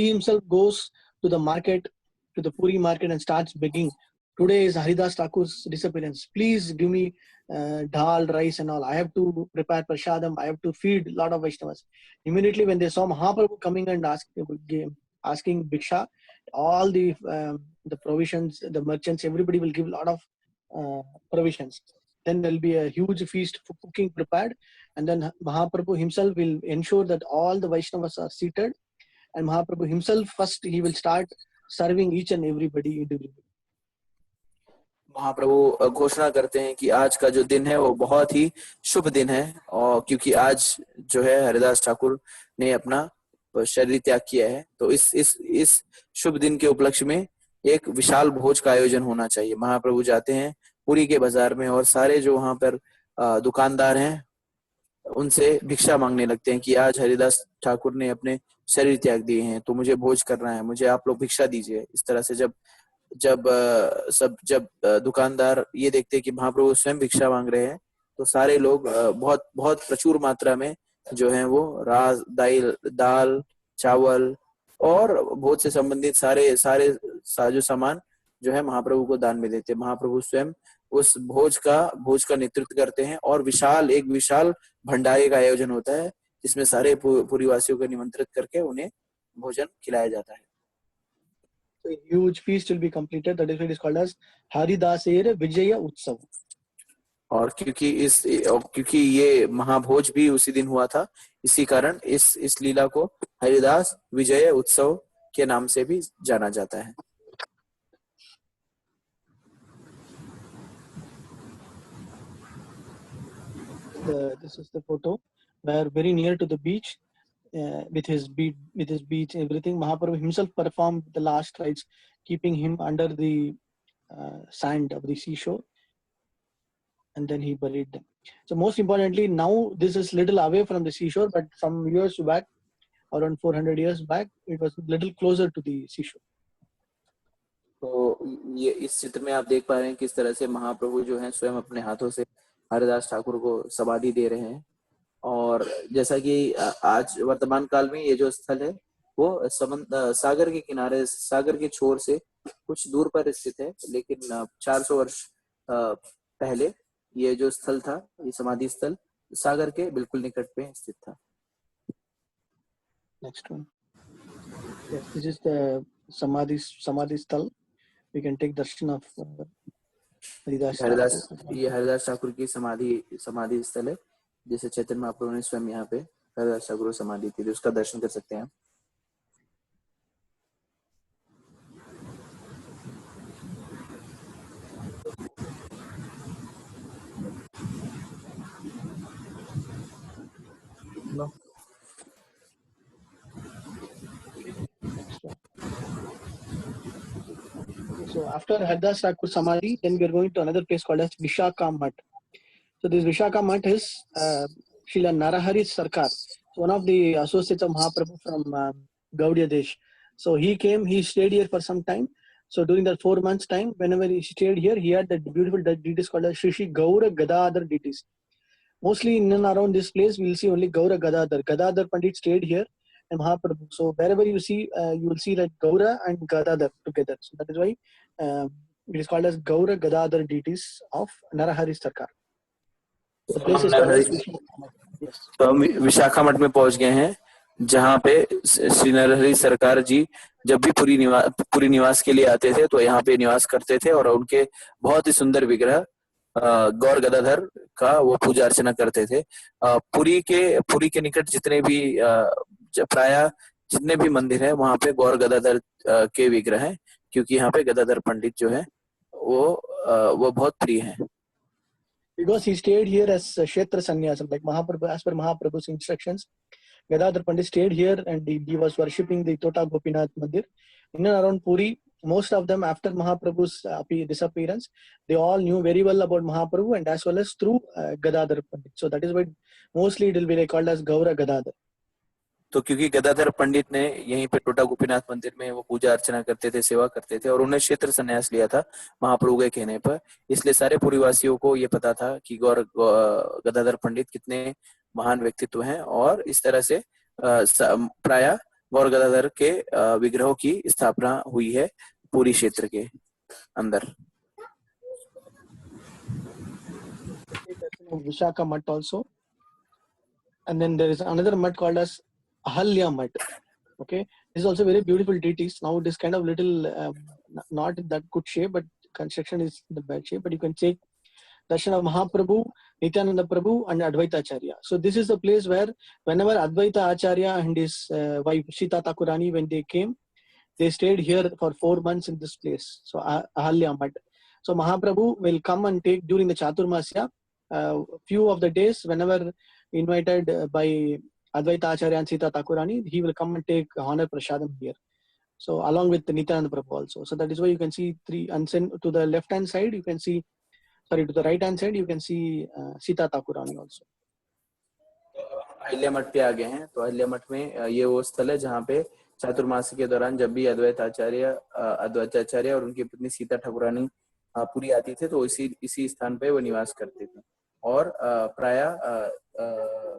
himself goes to the market, to the Puri market, and starts begging, today is Haridas Thakur's disappearance. Please give me dal, rice and all. I have to prepare prashadam. I have to feed a lot of Vaishnavas. Immediately when they saw Mahaprabhu coming and asking Bhiksha, all the provisions, the merchants, everybody will give a lot of provisions. Then there will be a huge feast for cooking prepared, and then Mahaprabhu himself will ensure that all the Vaishnavas are seated, and Mahaprabhu himself first he will start serving each and everybody individually. महाप्रभु घोषणा करते हैं कि आज का जो दिन है वो बहुत ही शुभ दिन है, और क्योंकि आज जो है हरिदास ठाकुर ने अपना शरीर त्याग किया है, तो इस शुभ दिन के उपलक्ष्य में एक विशाल भोज का आयोजन होना चाहिए। महाप्रभु जाते हैं पुरी के बाजार में और सारे जो वहां पर दुकानदार हैं उनसे भिक्षा मांगने लगते हैं कि आज हरिदास ठाकुर ने अपने शरीर त्याग दिए हैं, तो मुझे भोज करना है, मुझे आप लोग भिक्षा दीजिए। इस तरह से जब दुकानदार ये देखते हैं कि महाप्रभु स्वयं भिक्षा मांग रहे हैं, तो सारे लोग बहुत प्रचुर मात्रा में जो है वो दाल, चावल और भोज से संबंधित सारे साजो सामान जो है महाप्रभु को दान में देते हैं। महाप्रभु स्वयं उस भोज का नेतृत्व करते हैं और एक विशाल भंडारे का आयोजन होता है, जिसमें सारे पुरीवासियों को निमंत्रित करके उन्हें भोजन खिलाया जाता है। So a huge feast will be completed. That is why it is called as Haridaser Vijaya Utsav. और क्योंकि ये महाभोज भी उसी दिन हुआ था, इसी कारण इस लीला को हरिदास विजय उत्सव के नाम से भी जाना जाता है। This is the photo where very near to the beach with his beads, everything. Mahaprabhu himself performed the last rites, keeping him under the sand of the seashore, and then he buried them. So most importantly, now this is little away from the seashore, but some years back, around 400 years back, it was little closer to the seashore. तो ये इस चित्र में आप देख पा रहे हैं किस तरह से महाप्रभु जो हैं स्वयं अपने हाथों से हरिदास ठाकुर को समाधि दे रहे हैं। और जैसा कि आज वर्तमान काल में ये जो स्थल है वो सागर के किनारे, सागर के छोर से कुछ दूर पर स्थित है, लेकिन 400 वर्ष पहले ये जो स्थल था, ये समाधि स्थल सागर के बिल्कुल निकट पे स्थित था। Next one. Yes, this is the samadhi sthal. We can take darshan of Haridas Thakur. ये हरिदास ठाकुर की समाधि स्थल है, जैसे चैतन्य महाप्रभु ने स्वयं यहाँ पे हरिदास ठाकुर समाधि थी, उसका दर्शन कर सकते हैं। No. So after Haridas Thakur Samadhi, then we are going to another place called as Vishaka Math. So this Vishaka Math is Srila Narahari Sarkar, one of the associates of Mahaprabhu from Gaudiya Desh. So he came, he stayed here for some time. So during that 4 months time, whenever he stayed here, he had that beautiful deities called as Shri Gaura Gadadhar deities. Mostly in and around this place, we will see only Gaura Gadadhar. Gadadhar Pandit stayed here and Mahaprabhu. So wherever you see, you will see that Gaura and Gadadhar together. So that is why it is called as Gaura Gadadhar deities of Narahari Sarkar. The place is called as Vishaka Math. Yes. तो हम विशाखा मठ में पहुंच गए हैं, जहाँ पे श्री नरहरि सरकार जी जब भी पूरी निवास के लिए आते थे तो यहाँ पे निवास करते थे, और उनके बहुत ही सुंदर विग्रह गौर गदाधर का वो पूजा अर्चना करते थे। पुरी के निकट जितने भी प्राय जितने भी मंदिर है वहाँ पे गौर गदाधर के विग्रह हैं, क्योंकि यहाँ पे गदाधर पंडित जो है वो बहुत प्रिय हैं। Because he stayed here as a Kshetra Sannyasam, like Mahaprabhu, as per Mahaprabhu's instructions, Gadadhar Pandit stayed here and he was worshipping the Tota Gopinath Mandir. In and around Puri, most of them after Mahaprabhu's disappearance, they all knew very well about Mahaprabhu and as well as through Gadadhar Pandit. So that is why mostly it will be called as Gaura Gadadhar. तो क्योंकि गदाधर पंडित ने यहीं पे टोटा गोपीनाथ मंदिर में वो पूजा अर्चना करते थे, सेवा करते थे, और उन्होंने क्षेत्र संन्यास लिया था महाप्रभु के कहने पर, इसलिए सारे पुरीवासियों को ये पता था कि गदाधर पंडित कितने महान व्यक्तित्व हैं, और इस तरह से प्राय गौर गदाधर के विग्रहों की स्थापना हुई है पूरी क्षेत्र के अंदर। Vishaka Math also, and then there is another math called as Ahalya Math. Okay, this is also very beautiful deities. Now it is kind of little not in that good shape, but construction is in the bad shape. But you can take darshan of Mahaprabhu, Nityananda Prabhu, and Advaita Acharya. So this is the place where whenever Advaita Acharya and his wife Sita Thakurani, when they came, they stayed here for 4 months in this place. So Ahalya Math. So Mahaprabhu will come and take during the Chaturmasya few of the days whenever invited by Advaita Acharya and Sita Thakurani, he will come and take honor prasadam here. So along with Nityananda Prabhu also. So that is why you can see three, and to the left hand side you can see, to the right hand side you can see Sita Thakurani also. Ahilya मठ पे आ गए हैं। तो अहिल्या मठ में ये वो स्थल है जहाँ पे चातुर्मास के दौरान जब भी अद्वैत आचार्य और उनकी पत्नी सीता ठाकुरानी पुरी आती थे तो इसी स्थान पे वो निवास करते थे, और प्राय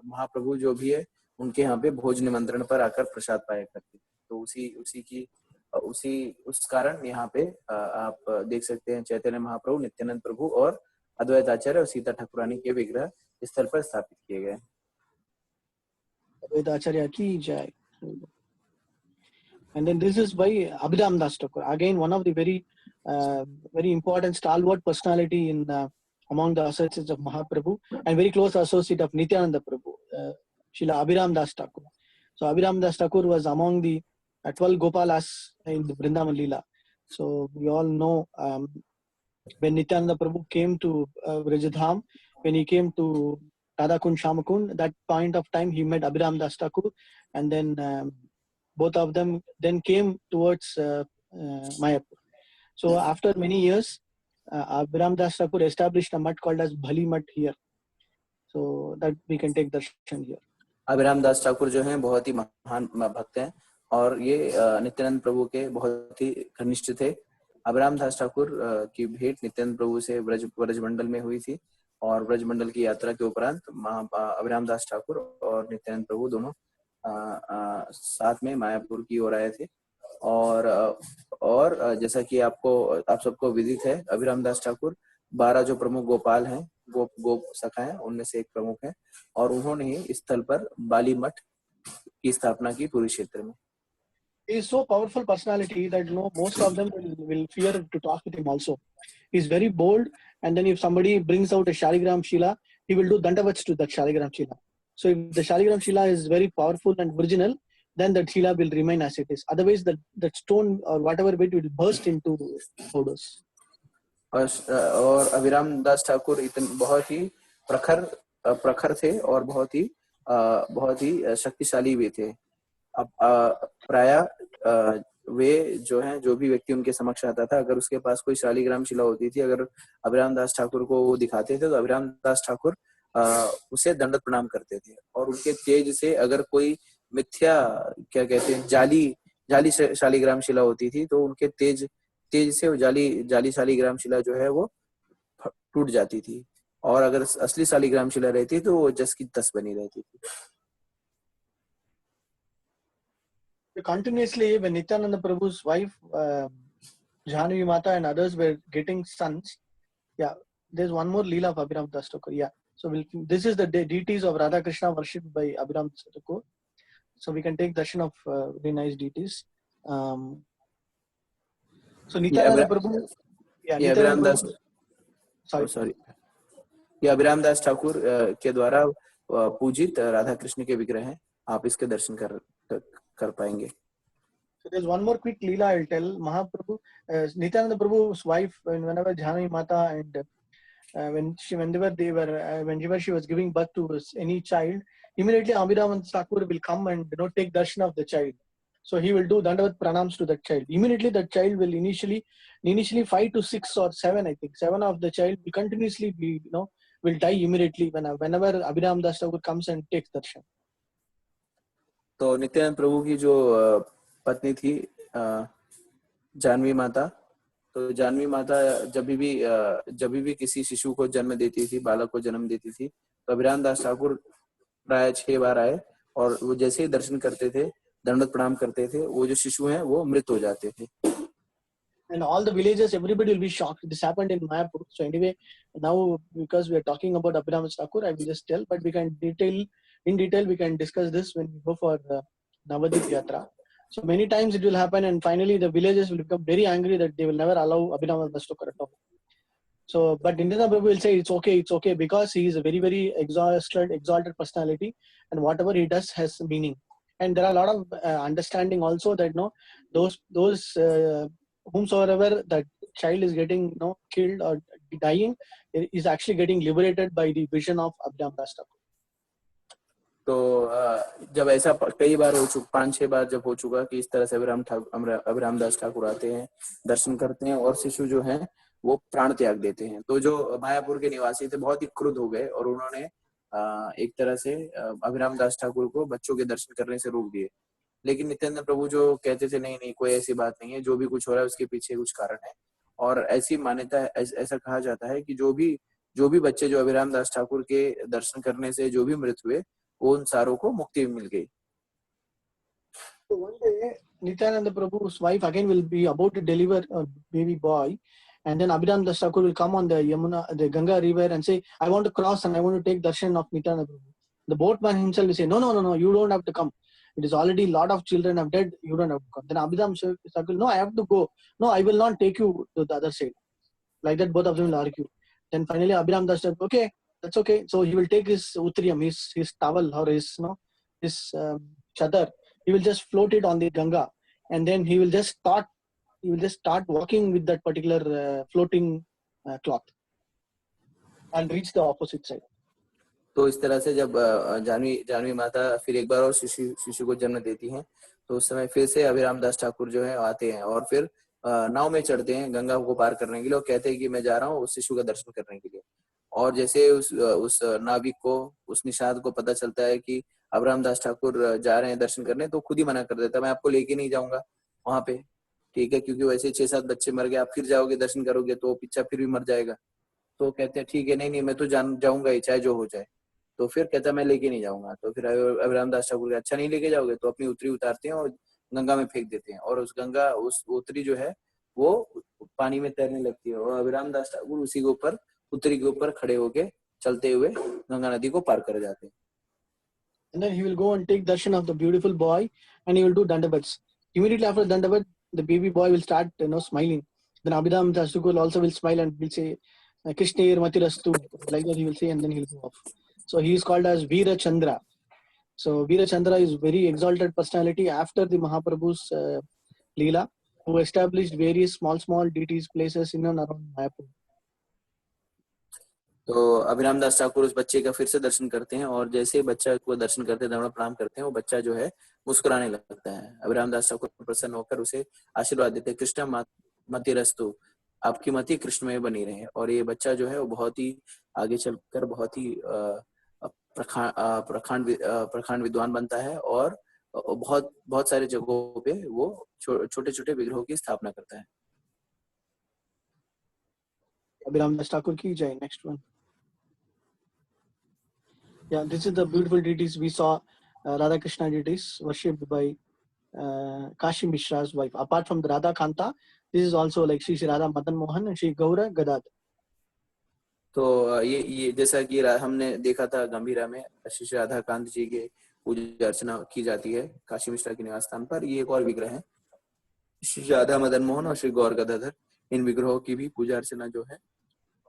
महाप्रभु जो भी है उनके यहाँ पे भोज निमंत्रण पर आकर प्रसाद पाया करते थे। तो उस कारण यहाँ पे आप देख सकते हैं चैतन्य महाप्रभु, नित्यानंद प्रभु और अद्वैत आचार्य और सीता ठाकुरानी के विग्रह स्थल पर स्थापित किए गए। Advaita Acharya ki jai. And then this is by Abhiram Das Thakur, again one of the very important stalwart personality in among the associates of Mahaprabhu and very close associate of Nityananda Prabhu, Srila Abhiram Das Thakur. So Abhiram Das Thakur was among the 12 Gopalas in the Vrindavan Leela. So we all know when Nityananda Prabhu came to Vrajadham, when he came to Radha Kund, Shyama Kund. That point of time he met Abhiram Das Thakur, and then both of them then came towards Mayapur. So after many years, Abhiram Das Thakur established a mutt called as Bhali Mutt here. So that we can take darshan here. अभिराम दास ठाकुर जो हैं बहुत ही महान भक्त हैं और ये नित्यानंद प्रभु के बहुत ही घनिष्ठ थे। अभिराम दास ठाकुर की भेंट नित्यानंद प्रभु से ब्रजमंडल में हुई थी और ब्रजमंडल की यात्रा के उपरांत अभिराम दास ठाकुर और नित्यानंद प्रभु दोनों साथ में मायापुर की ओर आए थे। और जैसा कि आप सबको विदित है, अभिराम दास ठाकुर 12 जो प्रमुख गोपाल हैं, गोप सखा हैं, उनमें से एक प्रमुख है और उन्होंने ही इस स्थल पर बाली मठ की स्थापना की पूरी क्षेत्र में। He is so powerful personality that most of them will fear to talk with him also. He is very bold, and then if somebody brings out a Shaligram Shila, he will do dandavats to that Shaligram Shila. So if the Shaligram Shila is very powerful and original, then that Shila will remain as it is. Otherwise, that stone or whatever bit will burst into powders. और अभिराम दास ठाकुर बहुत ही प्रखर थे और बहुत ही शक्तिशाली भी थे। अब प्रायः वे जो हैं, जो भी व्यक्ति उनके समक्ष आता था, अगर उसके पास कोई शालिग्राम शिला होती थी, अगर अभिराम दास ठाकुर को वो दिखाते थे तो अभिराम दास ठाकुर उसे दंडवत प्रणाम करते थे और उनके तेज से अगर कोई मिथ्या क्या कहते हैं जाली शालिग्राम शिला होती थी तो उनके तेज से वो जाली शालिग्राम शिला जो है वो टूट जाती थी और अगर असली शालिग्राम शिला रहती तो वो जस की तस बनी रहती थी। Continuously, when Nityananda Prabhu's wife Jhanvi Mata and others were getting sons, there's one more Leela of Abhiram Das Thakur. So this is the deities of Radha Krishna worshipped by Abhiram Das Thakur. So we can take darshan of very nice deities. So Nityananda Prabhu, अभिराम दास ठाकुर के द्वारा पूजित राधा कृष्ण के विग्रह हैं, आप इसके दर्शन कर पाएंगे। So there's one more quick Leela I'll tell. Mahaprabhu, Nityananda Prabhu's wife, whenever Jhanvi Mata and whenever she was giving birth to any child, immediately Abhiram Thakur will come and take darshan of the child. So he will do dandavat pranams to that child. Immediately that child will initially 5 to 6 or 7, I think 7 of the child will continuously be will die immediately whenever Abhiram Das Thakur comes and takes darshan. तो नित्यानंद प्रभु की जो पत्नी थी जानवी माता, तो जानवी माता जब भी किसी शिशु को जन्म देती थी, बालक को जन्म देती थी, तो अभिराम दास ठाकुर प्राय 6 बार आए और वो जैसे ही दर्शन करते थे, दंडवत प्रणाम करते थे, वो जो शिशु हैं वो मृत हो जाते थे। And all the villagers, everybody will be shocked. This happened in Mayapur. So anyway, now because we are talking about Abhiram Thakur, I will just tell, but we can in detail we can discuss this when we go for Navadip Yatra. So many times it will happen, and finally the villagers will become very angry that they will never allow Abhiram Thakur at all. So, but Nityananda Prabhu will say it's okay, because he is a very, very exalted personality, and whatever he does has meaning. And there are a lot of understanding also that those whomsoever that child is getting killed or dying is actually getting liberated by the vision of Abhiram Das Thakur. तो जब ऐसा कई बार 5-6 बार जब हो चुका कि इस तरह से अभिराम दास ठाकुर आते हैं, दर्शन करते हैं और शिशु जो हैं वो प्राण त्याग देते हैं, तो जो मायापुर के निवासी थे बहुत ही क्रुद्ध हो गए और उन्होंने एक तरह से अभिराम दास ठाकुर को बच्चों के दर्शन करने से रोक दिए। लेकिन नित्यानंद प्रभु जो कहते थे नहीं कोई ऐसी बात नहीं है, जो भी कुछ हो रहा है उसके पीछे कुछ कारण है, और ऐसी मान्यता है, ऐसा कहा जाता है कि जो भी बच्चे जो अभिराम दास ठाकुर के दर्शन करने से जो भी मृत हुए, वो उन सारों को मुक्ति मिल गई। So one day Nityananda Prabhu's wife again will be about to deliver a baby boy, and then Abhiram Das Thakur will come on the Ganga river and say, I want to cross and I want to take darshan of Nityananda Prabhu. The boatman himself will say, no, you don't have to come. It is already a lot of children have dead, you don't have to come. Then Abhiram Thakur, no, I have to go. No, I will not take you to the other side. Like that, both of them will argue. Then finally Abhiram Das Thakur, okay, that's okay. So he will take his utriyam, his towel or his chadar. He will just float it on the Ganga, and then he will just start walking with that particular floating cloth and reach the opposite side. तो इस तरह से जब जानवी जानवी माता फिर एक बार और शिशु को जन्म देती हैं, तो उस समय फिर से अभिराम दास ठाकुर जो है आते हैं और फिर नाव में चढ़ते हैं गंगा को पार करने के लिए, और कहते हैं कि मैं जा रहा हूँ उस शिशु का दर्शन करने के लिए। और जैसे उस नाविक को, उस निषाद को पता चलता है कि अभिराम दास ठाकुर जा रहे हैं दर्शन करने, तो खुद ही मना कर देता है, मैं आपको लेके नहीं जाऊंगा वहां पे, ठीक है, क्योंकि वैसे 6-7 बच्चे मर गए, आप फिर जाओगे दर्शन करोगे तो पिच्चा फिर भी मर जाएगा। तो कहते हैं ठीक है, नहीं नहीं मैं तो जाऊंगा ही, चाहे जो हो जाए। तो फिर कहता है मैं लेके नहीं जाऊंगा। तो फिर अभिराम दास ठाकुर अच्छा नहीं लेके जाओगे, तो अपनी उतरी उतारते हैं और गंगा में फेंक देते हैं, और उस उतरी जो है वो पानी में तैरने लगती है, और अभिराम दास ठाकुर उसी के ऊपर, उतरी के ऊपर खड़े होके चलते हुए गंगा नदी को पार कर जाते हैं। And then he will go and take darshan of the beautiful boy, and he will do dandavats. Immediately after dandavat, the baby boy will start, smiling. Then Abhidham Dastukul also will smile and will say, Krishnair Matirastu, like that he will say, and then he will go off. So he is called as Veera Chandra. So Veera Chandra is very exalted personality after the Mahaprabhu's Leela, who established various small deities places in and around Mayapur. तो अभिराम दास ठाकुर उस बच्चे का फिर से दर्शन करते हैं, और जैसे ही बच्चा को दर्शन करते हैं, दंड प्रणाम करते हैं, वो बच्चा जो है मुस्कुराने लगता है। अभिराम दास ठाकुर प्रसन्न होकर उसे आशीर्वाद देते हैं, कृष्ण मतिरस्तु, आपकी मति कृष्ण में बनी रहे। और ये बच्चा जो है वो बहुत ही आगे चलकर बहुत ही प्रखांड विद्वान बनता है, और बहुत बहुत सारे जगहों पे वो छोटे छोटे विग्रहों की स्थापना करता है। Abhiram Das Thakur ki jai. Next one. Yeah, this is the beautiful deities we saw, Radha Krishna deities worshipped by Kashi Mishra's wife. Apart from the Radha Kanta, this is also like Shri Radha Madan Mohan and Shri Gaura Gadad. तो ये जैसा कि हमने देखा था गंभीरा में श्री राधा कांत जी के पूजा अर्चना की जाती है काशी मिश्रा के निवास स्थान पर। ये एक और विग्रह है श्री राधा मदन मोहन और श्री गौर गदाधर। इन विग्रहों की भी पूजा अर्चना जो है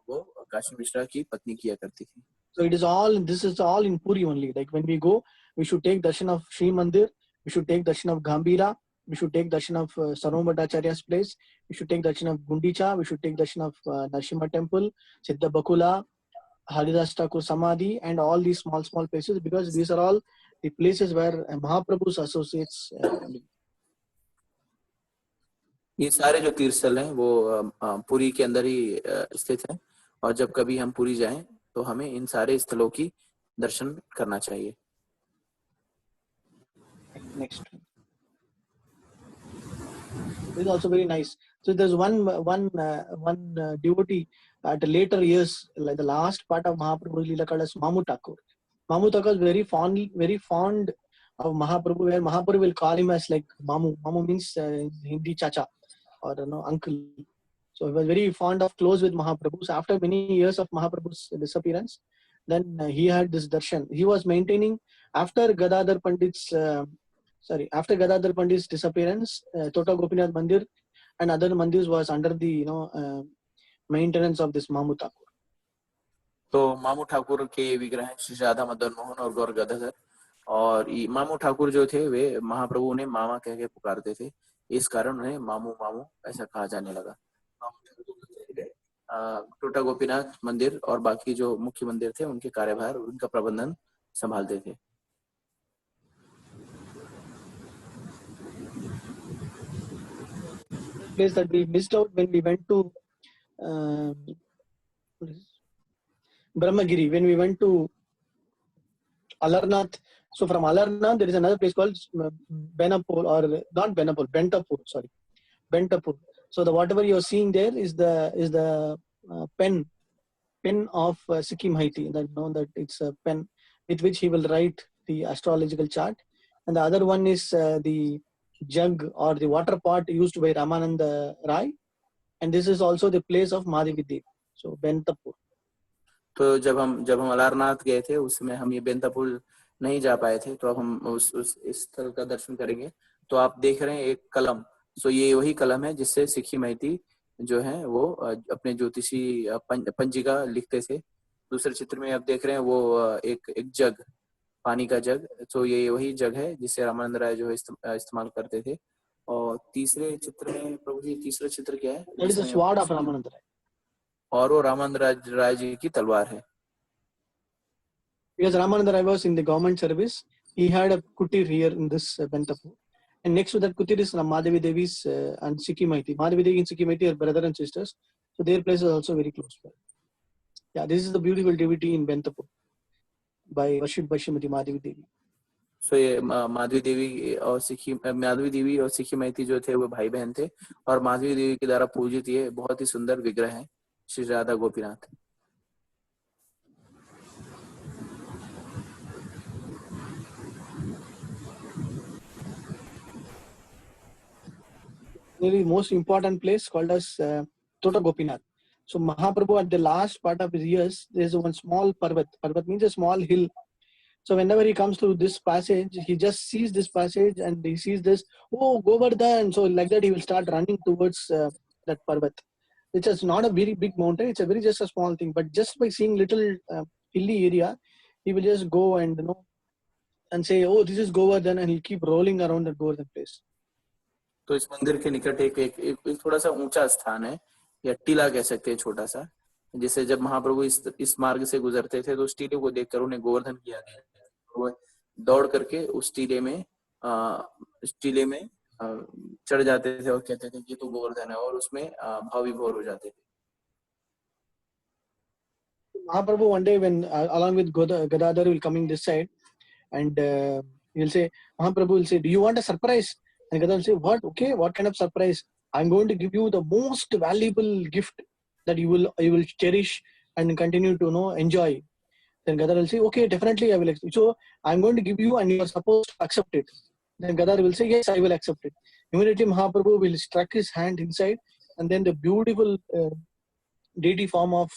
वो काशी मिश्रा की पत्नी किया करती थी। So this is all in Puri only. Like when we go, we should take darshan of Sri Mandir, we should take darshan of Gambhira, we should take darshan of Sarvam Bhattacharya's place, we should take darshan of Gundicha, we should take darshan of Narasimha Temple, Siddha Bakula, Haridas Thakur Samadhi, and all these small places, because these are all the places where Mahaprabhu's associates live. ये सारे जो तीर्थ स्थल हैं वो पुरी के अंदर ही स्थित हैं, और जब कभी हम पुरी जाएं तो हमें इन सारे स्थलों की दर्शन करना चाहिए। Next. This is also very nice. So there's one devotee at later years, like the last part of Mahaprabhu's Leela called as Mamu Thakur. Mamu Thakur is very fond of Mahaprabhu, where Mahaprabhu will call him as like Mamu. Mamu means Hindi chacha or uncle. So he was very close with Mahaprabhu. So after many years of Mahaprabhu's disappearance, then he had this darshan. He was maintaining after Gadadhar Pandit's disappearance, Tota Gopinath Mandir and other mandirs was under the maintenance of this Mamu Thakur. तो मामू ठाकुर के विग्रह हैं श्री राधा मदन मोहन और गौर गदाधर। और मामू ठाकुर जो थे वे महाप्रभु ने मामा कह के पुकारते थे, इस कारण उन्हें मामू मामू ऐसा कहा जाने लगा। टोटा गोपीनाथ मंदिर और बाकी जो मुख्य मंदिर थे उनके कार्यभार, उनका प्रबंधन संभालते थे। Place that we missed out when we went to Brahmagiri, when we went to Alarnath. So from Alarnath, there is another place called Benapur, or not Benapur, Bentapur. Sorry, Bentapur. So the whatever you are seeing there is the pen of Sikkim Haiti. That that it's a pen with which he will write the astrological chart, and the other one is the jug or the water pot used by Ramananda Rai, and this is also the place of Madhavi Devi. So Bentapur. तो जब हम अलारनाथ गए थे उस समय हम ये बेंतापुर नहीं जा पाए थे, तो अब हम उस स्थल का दर्शन करेंगे। तो आप देख रहे हैं एक कलम, सो ये वही कलम है जिससे सिक्की महती जो है वो अपने ज्योतिषी पंजिका लिखते थे। दूसरे चित्र में आप देख रहे हैं वो एक जग, पानी का जग, तो ये वही जग है जिसे रामानंद राय जो है इस्तेमाल करते थे। और तीसरे चित्र में प्रभु जी, तीसरा चित्र क्या है? That is the sword of Ramanand Rai. और वो रामानंद राय जी की तलवार है। Because Ramananda Rai was in the government service, he had a kutir here in this Bentapur. And next to that kutir is Madhavi Devi's and Sikhimaiti. Madhavi Devi and Sikhimaiti are brother and sisters. So their place is also very close by. Yeah, this is the beautiful devotee in Bentapur by worshipped by Srimati Madhavi Devi. सो ये माधवी देवी और सिखी मैती जो थे वो भाई बहन थे और माधवी देवी के द्वारा पूजित ये बहुत ही सुंदर विग्रह है Shri Radha Gopinath. Very most important place called as Tota Gopinath. So Mahaprabhu at the last part of his years, there is one small parvat. Parvat means a small hill. So whenever he comes to this passage, he just sees this passage and he sees this, oh, Govardhan. So like that, he will start running towards that parvat, which is not a very big mountain. It's a very just a small thing. But just by seeing little hilly area, he will just go and and say, oh, this is Govardhan, and he'll keep rolling around that Govardhan place. तो इस मंदिर के निकट एक थोड़ा सा ऊंचा स्थान है या टीला कह सकते हैं छोटा सा, जिसे जब महाप्रभु इस मार्ग से गुजरते थे तो उस टीले को देखकर उन्हें गोवर्धन किया गया. वो दौड़ करके उस टीले में चढ़ जाते थे और कहते थे कि तो गोवर्धन है और उसमें भाव विभोर हो जाते थे. Mahaprabhu one day when along with Gadadhar will coming this side and he will say, Mahaprabhu will say, do you want a surprise? And Gadadhar will say, what? Okay, what kind of surprise? I'm going to give you the most valuable gift that you will cherish and continue to enjoy. Then Gadadhar will say, okay, definitely I will accept. So I'm going to give you and you are supposed to accept it. Then Gadadhar will say, yes, I will accept it. Immediately Mahaprabhu will struck his hand inside and then the beautiful deity form of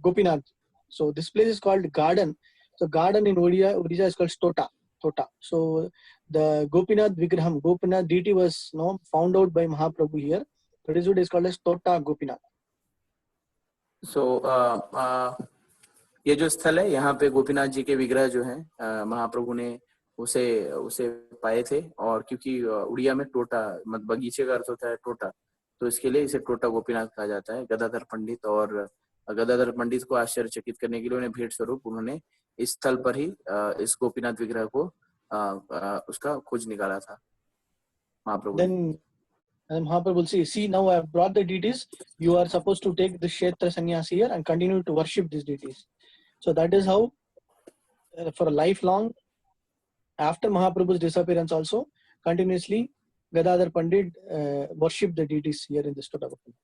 Gopinath. So this place is called garden. So garden in Odisha is called Tota. So the Gopinath Vigraham, Gopinath deity was found out by Mahaprabhu here. That is what is called as Tota Gopinath. So ये जो स्थल है यहाँ पे गोपीनाथ जी के विग्रह जो हैं महाप्रभु ने उसे पाए थे और क्योंकि उड़िया में टोटा मतलब बगीचे का अर्थ होता है टोटा, तो इसके लिए इसे टोटा गोपीनाथ कहा जाता है. गदाधर पंडित को आश्चर्यचकित करने के लिए उन्हें भेंट स्वरूप उन्होंने इस स्थल पर ही इस गोपीनाथ विग्रह को उसका खोज निकाला था महाप्रभु. Then Mahaprabhu will say, see, now I have brought the deities. You are supposed to take the Kshetra sannyas here and continue to worship these deities. So that is how, for a lifelong, after Mahaprabhu's disappearance also, continuously, Gadadhar Pandit worshipped the deities here in this Tota Gopinath.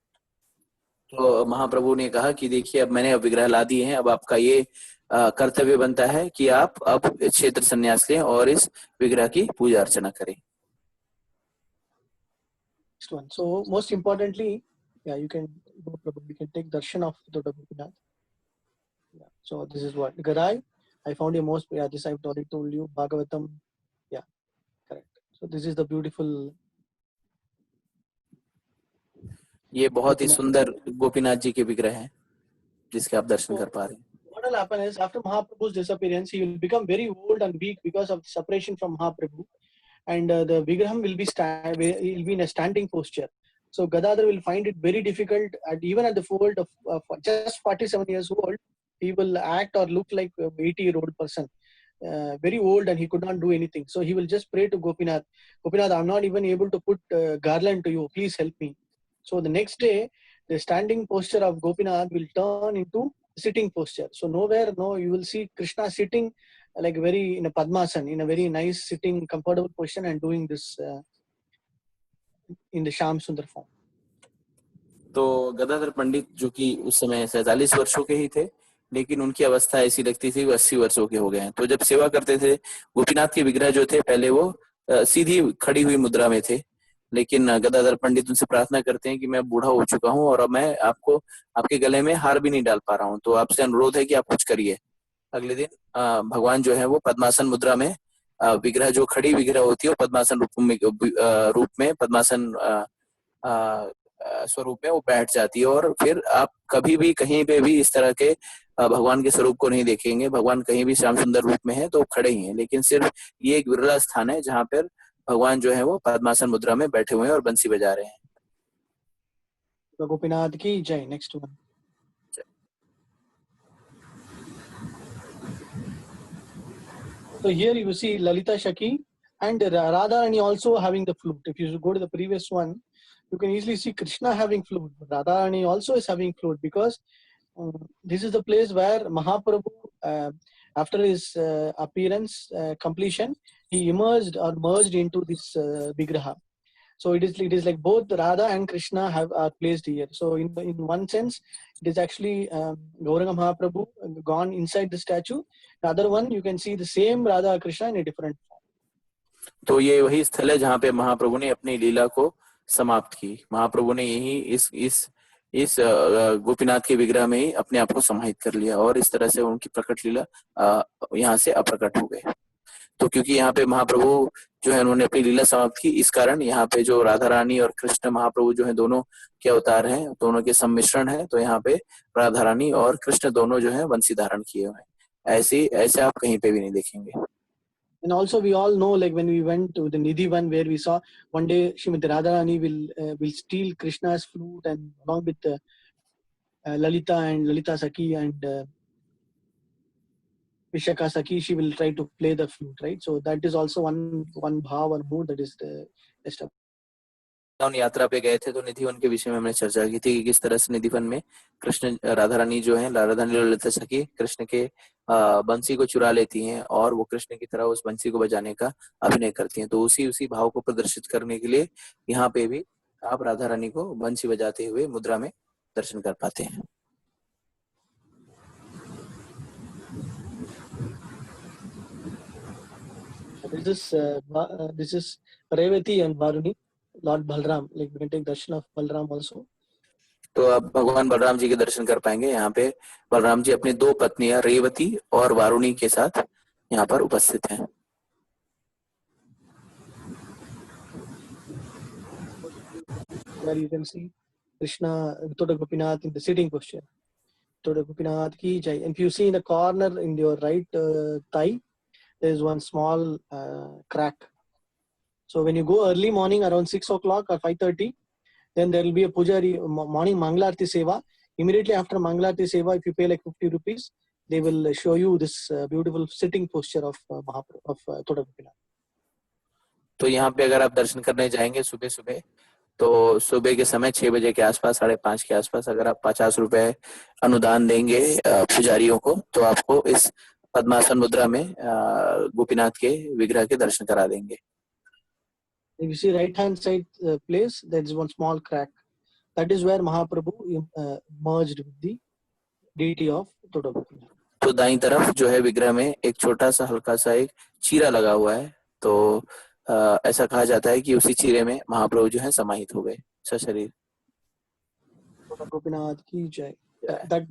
तो महाप्रभु ने कहा कि देखिए अब मैंने विग्रह ला दिए हैं, अब आपका ये कर्तव्य बनता है कि आप अब क्षेत्र संन्यास लें और इस विग्रह की पूजा अर्चना करें. Next one. So most importantly, you can take darshan of Tota Gopinath. Yeah. So this is what Gadai. I found a most this I've already told you. Bhagavatam. Yeah, correct. So this is the beautiful. ये बहुत ही सुंदर गोपीनाथ जी के विग्रह हैं जिसके आप दर्शन कर पा रहे हैं. What will happen is after Mahaprabhu's disappearance, he will become very old and weak because of separation from Mahaprabhu, and the Vigraham will be in a standing posture. So Gadadhar will find it very difficult, even at the fold of just 47 years old, he will act or look like an 80-year-old person, very old, and he could not do anything. So he will just pray to Gopinath, Gopinath, I'm not even able to put garland to you, please help me. So the next day, the standing posture of Gopinath will turn into sitting posture. So you will see Krishna sitting like in a Padmasana, in a very nice sitting comfortable position and doing this in the Shyam Sundar form. तो गदाधर पंडित जो कि उस समय 47 वर्षों के ही थे, लेकिन उनकी अवस्था ऐसी लगती थी वो 80 वर्षों के हो गए हैं. तो जब सेवा करते थे गोपीनाथ के विग्रह जो थे पहले वो सीधी खड़ी हुई मुद्रा में थे, लेकिन गदाधर पंडित उनसे प्रार्थना करते हैं कि मैं बूढ़ा हो चुका हूँ और अब मैं आपके गले में हार भी नहीं डाल पा रहा हूँ, तो आपसे अनुरोध है कि आप कुछ करिए. अगले दिन भगवान जो है वो पद्मासन मुद्रा में विग्रह जो खड़ी विग्रह होती है वो पद्मासन रूप में पद्मासन स्वरूप में वो बैठ जाती है. और फिर आप कभी भी कहीं पे भी इस तरह के भगवान के स्वरूप को नहीं देखेंगे. भगवान कहीं भी श्याम सुंदर रूप में है तो खड़े ही हैं, लेकिन सिर्फ ये एक विरला स्थान है जहाँ पर भगवान जो है वो पद्मासन मुद्रा में बैठे हुए हैं और बंसी बजा रहे हैं. गोपीनाथ की जय. Next one. So here you see Lalita Shaki and Radharani also having the flute. If you go to the previous one, you can easily see Krishna having flute. Radharani also is having flute because this is the place where Mahaprabhu, after his appearance completion, he emerged or merged into this Vigraha. So it is like both Radha and Krishna are placed here. So in one sense, it is actually Gauranga Mahaprabhu gone inside the statue. The other one, you can see the same Radha Krishna in a different form. तो ये वही स्थल है जहाँ पे महाप्रभु ने अपनी लीला को समाप्त की। महाप्रभु ने यही इस गोपीनाथ के विग्रह में ही अपने आप को समाहित कर लिया और इस तरह से उनकी प्रकट लीला यहाँ से अप्रकट हो गए। तो क्योंकि यहाँ पे महाप्रभु जो है उन्होंने अपनी लीला समाप्त की, इस कारण यहाँ पे जो राधा रानी और कृष्ण महाप्रभु जो है दोनों के अवतार हैं, दोनों के सम्मिश्रण है। तो यहाँ पे राधा रानी और कृष्ण दोनों जो है वंशी धारण किए हुए हैं। ऐसे आप कहीं पे भी नहीं देखेंगे। And also we all know, like when we went to the Nidhi one, where we saw one day Srimati Radharani will steal Krishna's flute, and along with Lalita and Lalita Saki and Vishaka Saki, she will try to play the flute, right? So that is also one bhav or mood that is established. यात्रा पे गए थे तो निधि one के विषय में हमने चर्चा की थी कि किस तरह से निधि वन में कृष्ण राधा रानी जो है, राधा रानी ललिता सखी कृष्ण के बंसी को चुरा लेती हैं और वो कृष्ण की तरह उस बंसी को बजाने का अभिनय करती हैं। तो उसी भाव को प्रदर्शित करने के लिए यहाँ पे भी आप राधा रानी को बंसी बजाते हुए मुद्रा में दर्शन कर पाते हैं। This is Revati and Varuni, Lord Balram. Like we can take darshan of Balram also. तो आप भगवान बलराम जी के दर्शन कर पाएंगे। यहाँ पे बलराम जी अपनी दो पत्नियां रेवती और वारुणी के साथ यहाँ पर उपस्थित हैं। Where you can see Krishna Vitoda Gopinath in the sitting posture. Vitoda Gopinath ki jai. And if you see in the corner in your right thigh, there is one small crack. So when you go early morning around 6 o'clock or 5:30, then there will be a pujari morning Mangalarti Seva. Immediately after Mangalarti Seva, if you pay like 50 rupees, they will show you this beautiful sitting posture of Mahaprabhu, of Vitoda Gopinath. तो यहाँ पे अगर आप दर्शन करने जाएंगे सुबह तो सुबह के समय 6 बजे के आसपास, 5:30 के आसपास अगर आप 50 रुपए अनुदान देंगे पुजारियों को तो आपको इस पद्मासन मुद्रा में गोपीनाथ के विग्रह के दर्शन करा देंगे। If you see right hand side place, there is one small crack. That is where Mahaprabhu merged with the deity of Vitoda Gopinath. तो दाईं तरफ जो है विग्रह में एक छोटा सा हल्का सा एक चीरा लगा हुआ है। तो ऐसा कहा जाता है कि उसी चीरे में महाप्रभु जो है समाहित हो गए सशरीर। Gopinath ki jai. That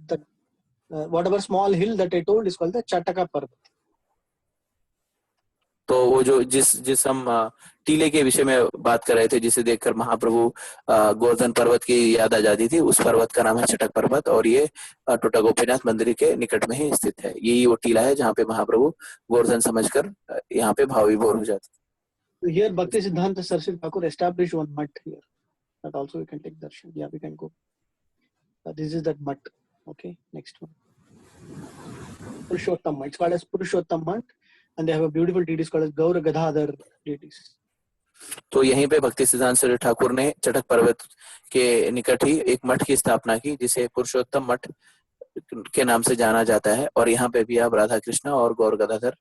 whatever small hill that I told is called the Chataka Parvat. तो वो जो जिस हम टीले के विषय में बात कर रहे थे, जिसे देखकर महाप्रभु गोवर्धन पर्वत की याद आ जाती थी, उस पर्वत का नाम है चटक पर्वत और ये टोटा गोपीनाथ मंदिर के निकट में ही स्थित है। यही वो टीला है जहाँ पे महाप्रभु गोवर्धन समझकर यहाँ पे भाव विभोर हो जाते। So here Bhakti Siddhanta Saraswati Thakur established one mutt here. That also we can take darshan. Yeah, we can go. This is that mutt. Okay, next one. Purushottam mutt. It's called as Purushottam mutt, and they have a beautiful deities called as Gaura Gadadhar deities. तो यहीं पे भक्ति सिद्धांत सरस्वती ठाकुर ने चटक पर्वत के निकट ही एक मठ की स्थापना की जिसे पुरुषोत्तम मठ के नाम से जाना जाता है और यहाँ पे भी आप राधा कृष्ण और गौर गदाधर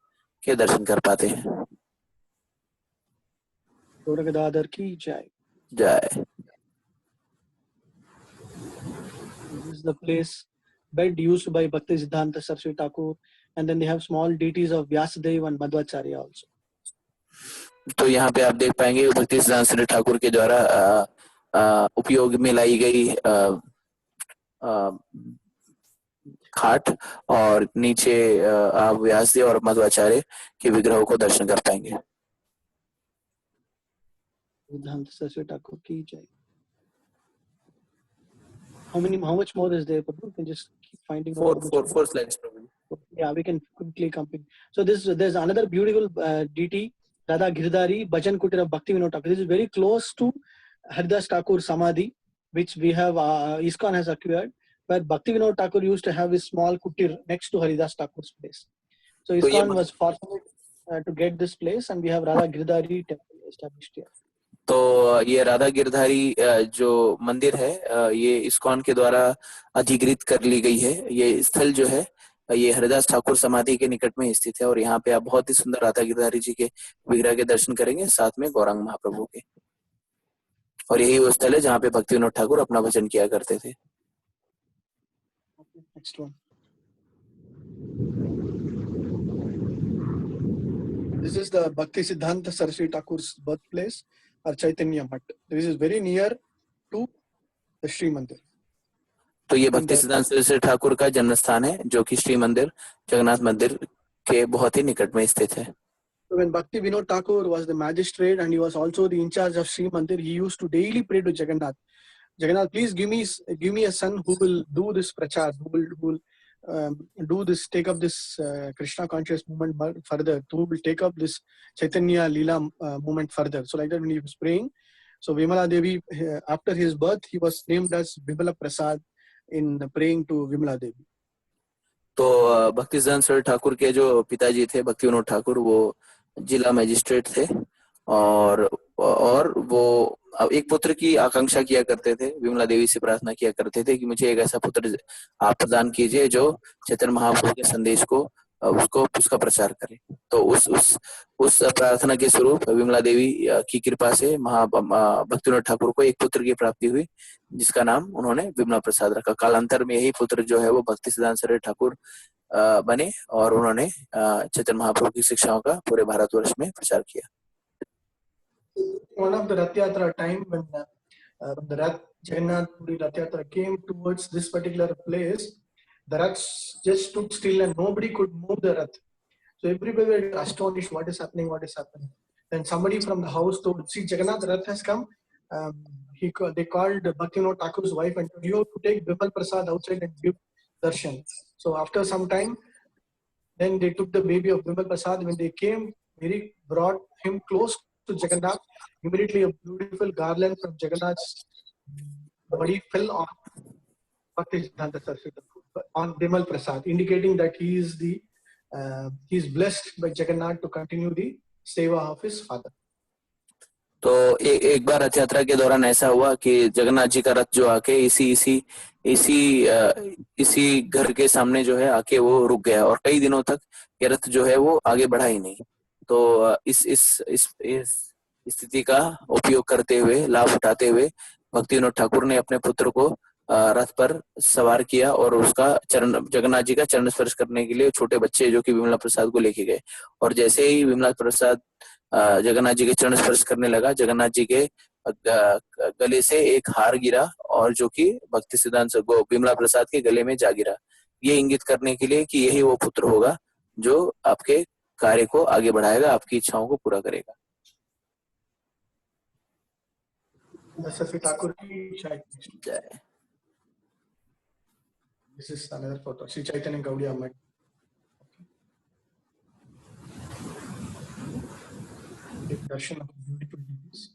के दर्शन कर पाते हैं। Gaura Gadadhar ki jai. जय। This is the place bed used by Bhakti Siddhanta Saraswati Thakur, and then they have small deities of Vyasadeva and Madhvacharya also. तो यहाँ पे आप देख पाएंगे भक्ति सिद्धांत सरस्वती ठाकुर के द्वारा उपयोग में लाई गई खाट और नीचे आप व्यासदेव और मध्वाचार्य के विग्रहों को दर्शन कर पाएंगे। Siddhanta Saraswati Thakur ki jai. How much more is there? Prabhu? We can just keep finding out. Four slides probably. Yeah, we can quickly come in. So there's another beautiful deity, Radha Giridhari, Bhajan Kutir of Bhakti Vinod Thakur. This is very close to Haridas Thakur Samadhi, which we have, ISKCON has acquired, where Bhakti Vinod Thakur used to have his small kutir next to Haridas Thakur's place. So ISKCON was fortunate to get this place, and we have Radha Girdhari temple established here. तो ये राधा गिरधारी जो मंदिर है ये ISKCON के द्वारा अधिकृत कर ली गई है। ये स्थल जो है ये हरिदास ठाकुर समाधि के निकट में स्थित है और यहाँ पे आप बहुत ही सुंदर राधा गिरधारी जी के विग्रह के दर्शन करेंगे साथ में गौरांग महाप्रभु के। और यही वो स्थल है जहाँ पे भक्ति विनोद ठाकुर अपना भजन किया करते थे। Next one. This is the Bhakti Siddhanta Saraswati Thakur's birthplace, or Chaitanya Math. This is very near to the Sri Mandir. तो ये भक्ति सिद्धांत सरस्वती ठाकुर का जन्म स्थान है जो कि श्री मंदिर जगन्नाथ मंदिर के बहुत ही निकट में स्थित है। So when Bhakti Vinod Thakur was the magistrate and he was also the in charge of Sri Mandir, he used to daily pray to Jagannath. Jagannath, please give me a son who will do this prachar, who will do this, take up this Krishna conscious movement further, who will take up this Chaitanya Leela movement further. So like that when he was praying, so Vimala Devi, after his birth, he was named as Vimala Prasad in praying to Vimala Devi. तो भक्ति सिद्धांत सरस्वती ठाकुर के जो पिताजी थे भक्ति विनोद ठाकुर वो जिला मजिस्ट्रेट थे और वो एक पुत्र की आकांक्षा किया करते थे। विमला देवी से प्रार्थना किया करते थे कि मुझे एक ऐसा पुत्र आप प्रदान कीजिए जो चैतन्य महाप्रभु के संदेश को उसका प्रचार करे। तो उस प्रार्थना के स्वरूप विमला देवी की कृपा से भक्ति विनोद ठाकुर को एक पुत्र की प्राप्ति हुई जिसका नाम उन्होंने विमला प्रसाद रखा। कालांतर में यही पुत्र जो है वो भक्ति सिद्धांत सरस्वती ठाकुर बने और उन्होंने चैतन्य महाप्रभु की शिक्षाओं का पूरे भारतवर्ष में प्रचार किया। One of the Rath Yatra time when the Rath Jagannath Puri Rath Yatra came towards this particular place, the Raths just stood still and nobody could move the Rath. So everybody were astonished, what is happening? Then somebody from the house told, see, Jagannath Rath has come. They called Bhakti Vinod Thakur's wife and told, you have to take Vimal Prasad outside and give darshan. So after some time, then they took the baby of Vimal Prasad. When they came, they brought him close to Jagannath. Immediately a beautiful garland from Jagannath's body fell on Bhakti Siddhanta Saraswati on Vimal Prasad, indicating that he is blessed by Jagannath to continue the seva of his father. तो एक बार रथ यात्रा के दौरान ऐसा हुआ कि जगन्नाथ जी का रथ जो आके इसी घर के सामने जो है आके वो रुक गया और कई दिनों तक ये रथ जो है वो आगे बढ़ा ही नहीं। तो इस स्थिति का उपयोग करते हुए लाभ उठाते हुए भक्ति विनोद ठाकुर ने अपने पुत्र को रथ पर सवार किया और उसका जगन्नाथ जी का चरण स्पर्श करने के लिए छोटे बच्चे जो कि विमला प्रसाद को लेके गए और जैसे ही विमला प्रसाद जगन्नाथ जी के चरण स्पर्श करने लगा जगन्नाथ जी के गले से एक हार गिरा और जो कि भक्ति सिद्धांत विमला प्रसाद के गले में जा गिरा, ये इंगित करने के लिए कि यही वो पुत्र होगा जो आपके कार्य को आगे बढ़ाएगा, आपकी इच्छाओं को पूरा करेगा। This is another photo. Sri Chaitanya Gaudiya Math. Darshan of beautiful deeds.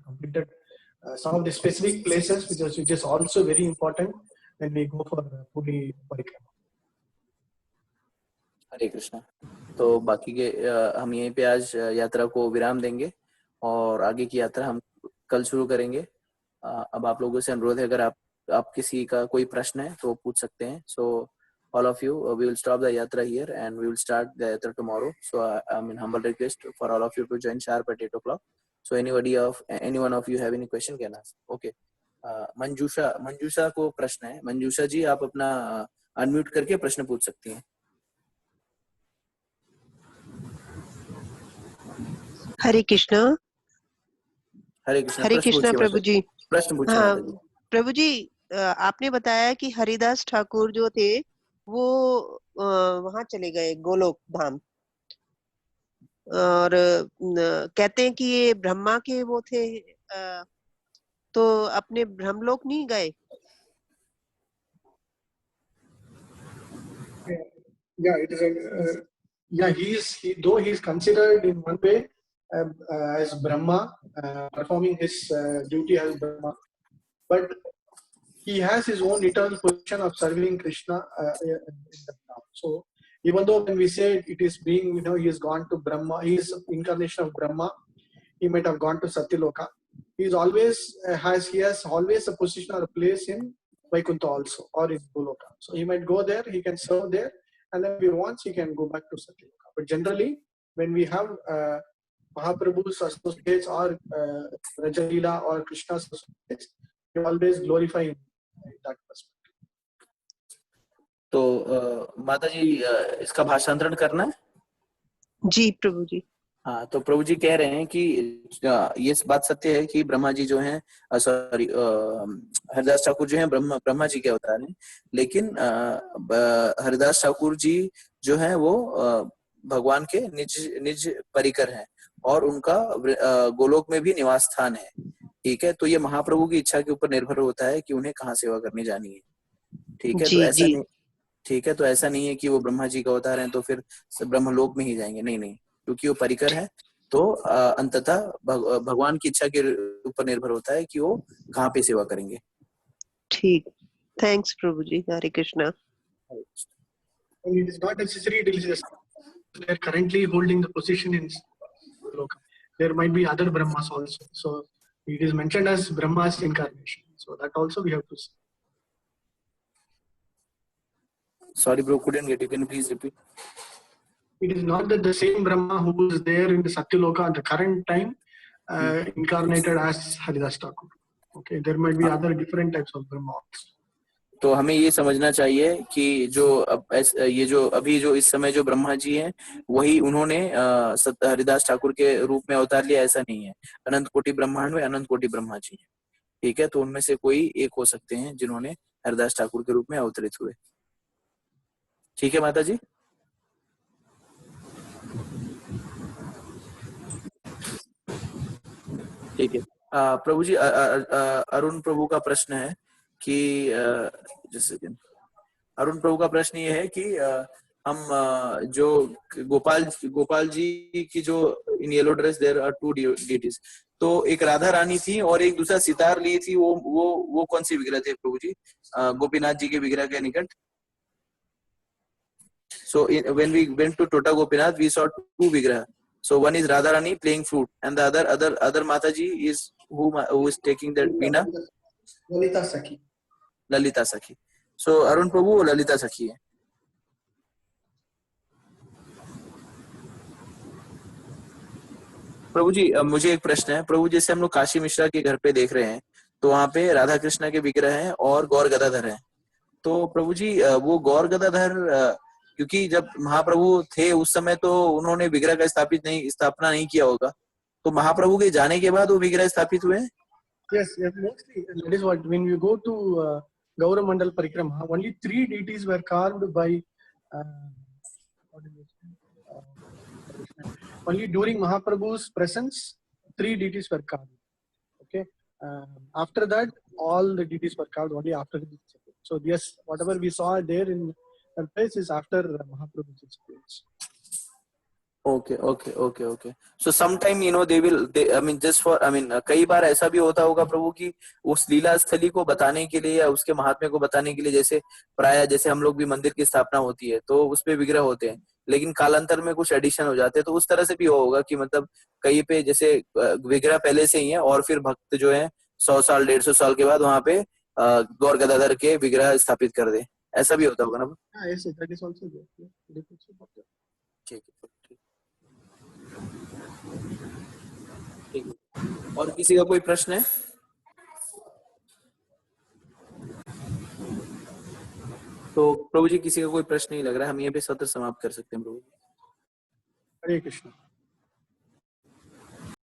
Completed some of the specific places which is also very important when we go for Puri Parikrama. हरे कृष्णा। तो बाकी के हम यहीं पे आज यात्रा को विराम देंगे और आगे की यात्रा हम कल शुरू करेंगे। अब आप लोगों से अनुरोध है अगर आप किसी का कोई प्रश्न है तो पूछ सकते हैं। So all of you, we will stop the yatra here and we will start the yatra tomorrow. So I mean humble request for all of you to join sharp at 8 o'clock. So any one of you have any question can ask. Okay. मंजूषा को प्रश्न है। मंजूषा जी आप अपना unmute करके प्रश्न पूछ सकती हैं। हरे कृष्णा। हरे कृष्णा प्रभु जी। प्रश्न पूछिए। हाँ प्रभु जी, आपने बताया कि हरिदास ठाकुर जो थे वो वहां चले गए गोलोक धाम और कहते हैं कि ये ब्रह्मा के वो थे, तो अपने ब्रह्मलोक नहीं गए? Yeah, it is though he is considered in one way as Brahma, performing his duty as Brahma, but he has his own eternal position of serving Krishna in the now. So even though when we say it is being, he has gone to Brahma, he is incarnation of Brahma, he might have gone to Satyaloka. He has always a position or a place in Vaikuntha also, or in Goloka. So he might go there, he can serve there, and then if he wants, he can go back to Satyaloka. But generally, when we have Mahaprabhu's associates or Rajalila or Krishna's associates, we always glorify him in that perspective. तो माता जी इसका भाषांतरण करना है? जी प्रभु जी। हाँ, तो प्रभु जी कह रहे हैं कि ये बात सत्य है कि ब्रह्मा जी जो हैं, सॉरी, हरिदास ठाकुर जो हैं ब्रह्मा जी के अवतार हैं, लेकिन हरिदास ठाकुर जी जो हैं वो भगवान के निज परिकर हैं और उनका गोलोक में भी निवास स्थान है। ठीक है, तो ये महाप्रभु की इच्छा के ऊपर निर्भर होता है कि उन्हें कहाँ सेवा करनी जानी है। ठीक है, तो ऐसा नहीं, ठीक है, तो ऐसा नहीं है कि वो ब्रह्मा जी का अवतार हैं तो फिर ब्रह्मलोक में ही जाएंगे, नहीं, क्योंकि वो परिकर है, तो अंततः भगवान की इच्छा के ऊपर निर्भर होता है कि वो कहाँ पे सेवा करेंगे। ठीक, thanks Prabhu ji, Hare Krishna. It is not necessary it is they are currently holding the position in Loka. There might be other Brahmas also. So it is mentioned as Brahma's incarnation. So that also we have to see. Sorry bro, couldn't get you. Can you please repeat? It is not that the same Brahma who is there in the Satyaloka at the current time incarnated as Haridas Thakur. Okay, there might be other different types of Brahma also. तो हमें ये समझना चाहिए कि ये जो अभी जो इस समय जो ब्रह्मा जी हैं वही उन्होंने हरिदास ठाकुर के रूप में अवतार लिया, ऐसा नहीं है। अनंत कोटि ब्रह्मांड में अनंत कोटि ब्रह्मा जी हैं। ठीक है, तो उनमें से कोई एक हो सकते हैं जिन्होंने हरिदास ठाकुर के रूप में अवतरित हुए। ठीक है माता जी। ठीक है, प्रभु जी, अरुण प्रभु का प्रश्न है कि जैसे अरुण प्रभु का प्रश्न ये है कि हम जो गोपाल जी की जो in yellow dress there are two deities, तो एक राधा रानी थी और एक दूसरा सितार ली थी, वो कौन सी विग्रह थे प्रभु जी गोपीनाथ जी के विग्रह के निकट? So when we went to Tota Gopinath, we saw two vigraha. So one is Radharani playing flute, and the other Mataji is who is taking that veena? Lalita Sakhi. Lalita Sakhi. So Arun Prabhu Lalita Sakhi है। प्रभु जी मुझे एक प्रश्न है। प्रभु, जैसे हम लोग काशी मिश्रा के घर पे देख रहे हैं तो वहाँ पे राधा कृष्ण के विग्रह हैं और गौर गदाधर हैं। तो प्रभु जी वो गौर गदाधर क्योंकि जब महाप्रभु थे उस समय तो उन्होंने विग्रह का स्थापना नहीं किया होगा, तो महाप्रभु के जाने के बाद वो विग्रह स्थापित हुए? Yes, mostly that is what when we go to Gaura Mandal Parikrama, only 3 deities were carved by only during Mahaprabhu's presence 3 deities were carved. Okay, after that all the deities were carved only after the disappearance. So yes, whatever we saw there in that place is after Mahaprabhu's experience. Okay. So sometime कई बार ऐसा भी होता होगा प्रभु कि उस लीला स्थली को बताने के लिए या उसके महात्म्य को बताने के लिए, जैसे प्राय जैसे हम लोग भी मंदिर की स्थापना होती है तो उसपे विग्रह होते हैं, लेकिन कालांतर में कुछ एडिशन हो जाते हैं, तो उस तरह से भी होगा कि मतलब कहीं पे जैसे विग्रह पहले से ही है और फिर भक्त जो है 100 साल 150 साल के बाद वहाँ पे गौर गदाधर के विग्रह स्थापित कर दे, ऐसा भी होता होगा ना? Yes, that is also there. ठीक है। और किसी का कोई प्रश्न है? तो प्रभु जी किसी का कोई प्रश्न नहीं लग रहा है, हम यहाँ पे सत्र समाप्त कर सकते हैं प्रभु। हरे कृष्ण।